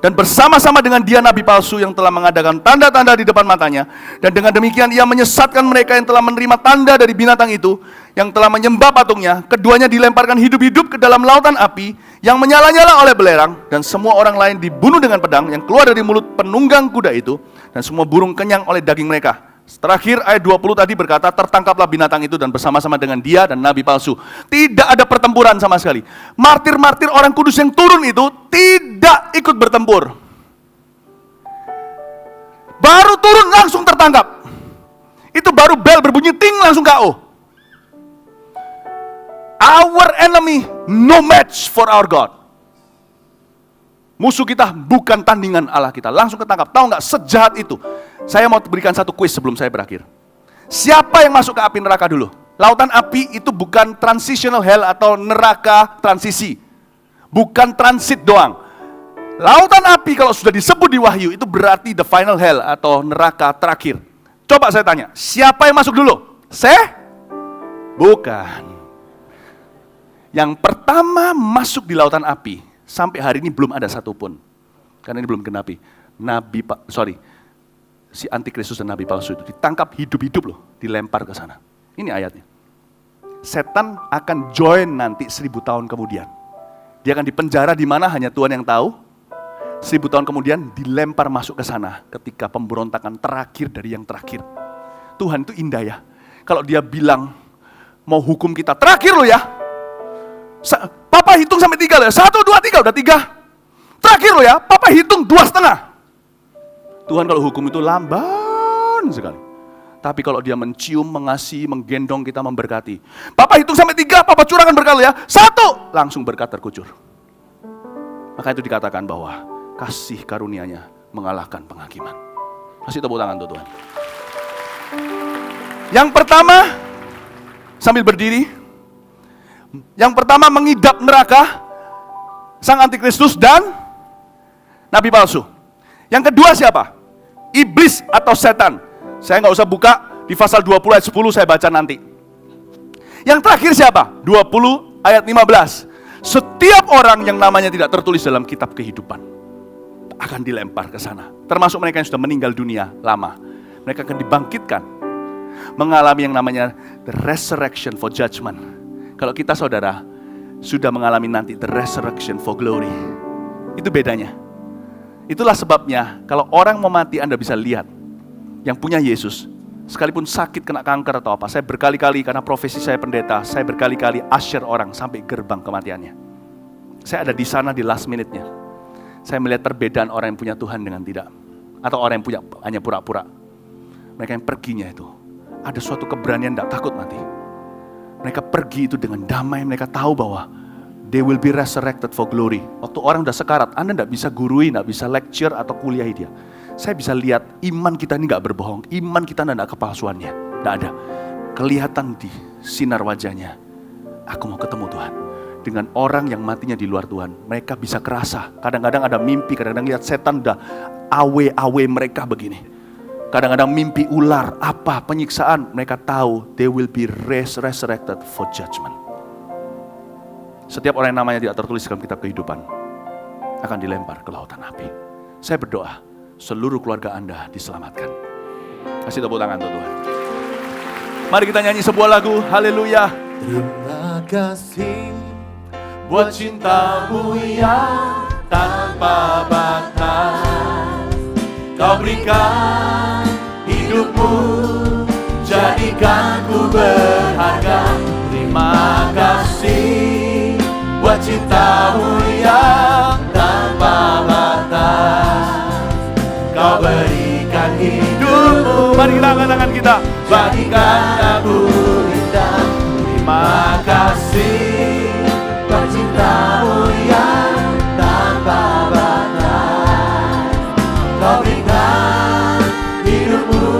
dan bersama-sama dengan dia nabi palsu yang telah mengadakan tanda-tanda di depan matanya, dan dengan demikian ia menyesatkan mereka yang telah menerima tanda dari binatang itu, yang telah menyembah patungnya. Keduanya dilemparkan hidup-hidup ke dalam lautan api, yang menyala-nyala oleh belerang, dan semua orang lain dibunuh dengan pedang yang keluar dari mulut penunggang kuda itu, dan semua burung kenyang oleh daging mereka. Terakhir ayat 20 tadi berkata, tertangkaplah binatang itu dan bersama-sama dengan dia dan nabi palsu. Tidak ada pertempuran sama sekali. Martir-martir orang kudus yang turun itu tidak ikut bertempur. Baru turun langsung tertangkap. Itu baru bel berbunyi ting langsung KO. Our enemy no match for our God. Musuh kita bukan tandingan Allah kita. Langsung ketangkap. Tahu nggak sejahat itu? Saya mau berikan satu kuis sebelum saya berakhir. Siapa yang masuk ke api neraka dulu? Lautan api itu bukan transitional hell atau neraka transisi. Bukan transit doang. Lautan api kalau sudah disebut di Wahyu itu berarti the final hell atau neraka terakhir. Coba saya tanya, siapa yang masuk dulu? Bukan. Yang pertama masuk di lautan api, sampai hari ini belum ada satupun. Karena ini belum genapi. Si antikristus dan nabi palsu itu ditangkap hidup-hidup loh, dilempar ke sana. Ini ayatnya. Setan akan join nanti 1000 tahun kemudian. Dia akan dipenjara di mana hanya Tuhan yang tahu. 1000 tahun kemudian dilempar masuk ke sana ketika pemberontakan terakhir dari yang terakhir. Tuhan itu indah ya. Kalau dia bilang mau hukum kita terakhir loh ya. Papa hitung sampai 3 loh ya. 1, 2, 3 udah 3. Terakhir loh ya. Papa hitung 2,5. Tuhan kalau hukum itu lamban sekali. Tapi kalau dia mencium, mengasihi, menggendong kita, memberkati. Papa hitung sampai 3, Papa curahkan berkat lo ya. 1, langsung berkat terkucur. Maka itu dikatakan bahwa kasih karunia-Nya mengalahkan penghakiman. Kasih tepuk tangan tuh Tuhan. Yang pertama, sambil berdiri. Yang pertama mengidap neraka, sang antikristus dan nabi palsu. Yang kedua siapa? Iblis atau setan. Saya nggak usah buka, di pasal 20 ayat 10 saya baca nanti. Yang terakhir siapa? 20 ayat 15. Setiap orang yang namanya tidak tertulis dalam kitab kehidupan akan dilempar ke sana. Termasuk mereka yang sudah meninggal dunia lama. Mereka akan dibangkitkan. Mengalami yang namanya the resurrection for judgment. Kalau kita saudara sudah mengalami nanti the resurrection for glory. Itu bedanya. Itulah sebabnya kalau orang mau mati Anda bisa lihat. Yang punya Yesus, sekalipun sakit kena kanker atau apa. Saya berkali-kali karena profesi saya pendeta, saya berkali-kali usher orang sampai gerbang kematiannya. Saya ada di sana di last minute-nya. Saya melihat perbedaan orang yang punya Tuhan dengan tidak. Atau orang yang punya hanya pura-pura. Mereka yang perginya itu, ada suatu keberanian tidak takut mati. Mereka pergi itu dengan damai, mereka tahu bahwa they will be resurrected for glory. Waktu orang udah sekarat, Anda tidak bisa gurui, tidak bisa lecture atau kuliahi dia. Saya bisa lihat iman kita ini gak berbohong, iman kita tidak ada kepalsuannya, tidak ada. Kelihatan di sinar wajahnya, aku mau ketemu Tuhan. Dengan orang yang matinya di luar Tuhan, mereka bisa kerasa. Kadang-kadang ada mimpi, kadang-kadang lihat setan udah awe mereka begini. Kadang-kadang mimpi ular, apa, penyiksaan. Mereka tahu they will be resurrected for judgment. Setiap orang yang namanya tidak tertulis dalam kitab kehidupan akan dilempar ke lautan api. Saya berdoa, seluruh keluarga Anda diselamatkan. Kasih tepuk tangan untuk Tuhan. Mari kita nyanyi sebuah lagu, haleluya. Terima kasih Buat cintamu yang tanpa batas, Kau berikan hidupmu, jadikan ku berharga. Terima kasih buat cintamu yang tanpa batas, Kau berikan hidupmu. Mari kita angkat tangan kita, jadikan aku indah. Terima kasih buat cintamu yang tanpa batas, Kau berikan hidupmu,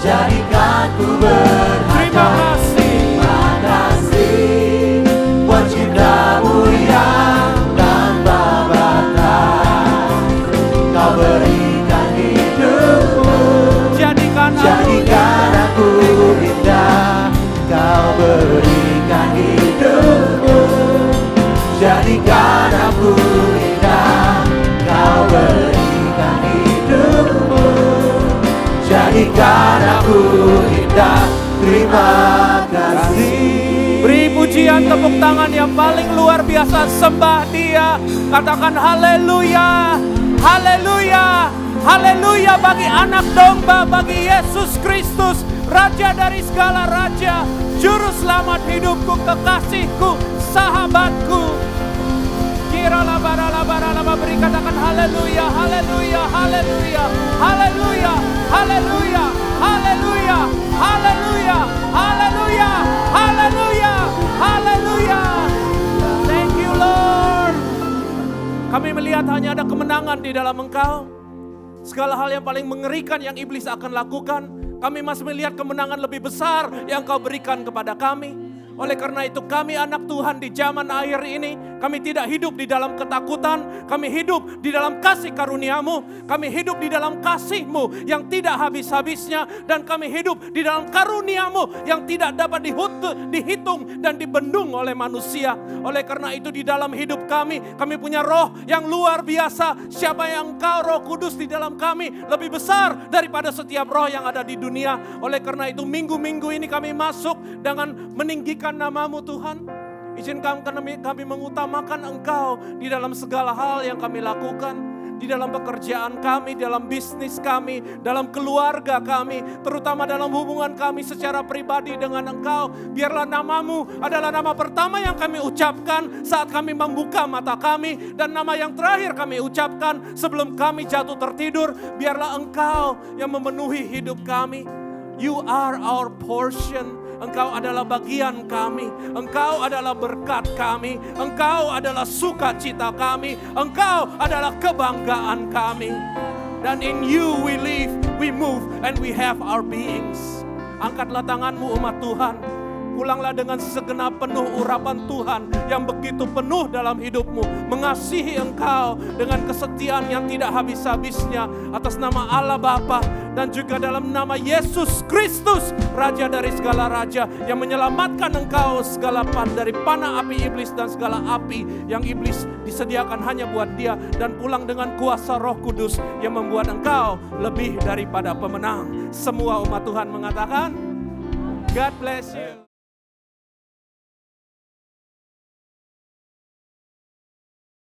jadikan ku berharga. Terima kasih buat cintamu yang tanpa batas, Kau berikan hidupmu, jadikan aku indah. Kau berikan hidupmu, jadikan aku indah. Kau berikan hidupmu, jadikan aku indah. Terima kasih. Beri pujian tepuk tangan yang paling luar biasa, sembah Dia. Katakan haleluya, haleluya, haleluya bagi anak domba, bagi Yesus Kristus, Raja dari segala raja, Juru selamat hidupku, kekasihku, sahabatku. Kira laba, beri katakan haleluya, haleluya, haleluya, haleluya, haleluya, haleluya, haleluya, haleluya, haleluya, haleluya. Thank you Lord. Kami melihat hanya ada kemenangan di dalam Engkau. Segala hal yang paling mengerikan yang iblis akan lakukan, kami masih melihat kemenangan lebih besar yang Kau berikan kepada kami. Oleh karena itu kami anak Tuhan di zaman akhir ini, kami tidak hidup di dalam ketakutan, kami hidup di dalam kasih karunia-Mu, kami hidup di dalam kasih-Mu yang tidak habis-habisnya, dan kami hidup di dalam karunia-Mu yang tidak dapat dihitung dan dibendung oleh manusia. Oleh karena itu di dalam hidup kami punya roh yang luar biasa. Siapa yang Engkau, Roh Kudus di dalam kami, lebih besar daripada setiap roh yang ada di dunia. Oleh karena itu minggu-minggu ini kami masuk dengan meninggikan nama-Mu Tuhan. Izinkan kami mengutamakan Engkau di dalam segala hal yang kami lakukan. Di dalam pekerjaan kami, dalam bisnis kami, dalam keluarga kami, terutama dalam hubungan kami secara pribadi dengan Engkau. Biarlah nama-Mu adalah nama pertama yang kami ucapkan saat kami membuka mata kami, dan nama yang terakhir kami ucapkan sebelum kami jatuh tertidur. Biarlah Engkau yang memenuhi hidup kami. You are our portion. Engkau adalah bagian kami. Engkau adalah berkat kami. Engkau adalah sukacita kami. Engkau adalah kebanggaan kami. Dan in you we live, we move, and we have our beings. Angkatlah tanganmu umat Tuhan. Pulanglah dengan segenap penuh urapan Tuhan yang begitu penuh dalam hidupmu. Mengasihi Engkau dengan kesetiaan yang tidak habis-habisnya. Atas nama Allah Bapa dan juga dalam nama Yesus Kristus, Raja dari segala raja, yang menyelamatkan Engkau dari panah api iblis dan segala api yang iblis disediakan hanya buat Dia. Dan pulang dengan kuasa Roh Kudus yang membuat Engkau lebih daripada pemenang. Semua umat Tuhan mengatakan, God bless you.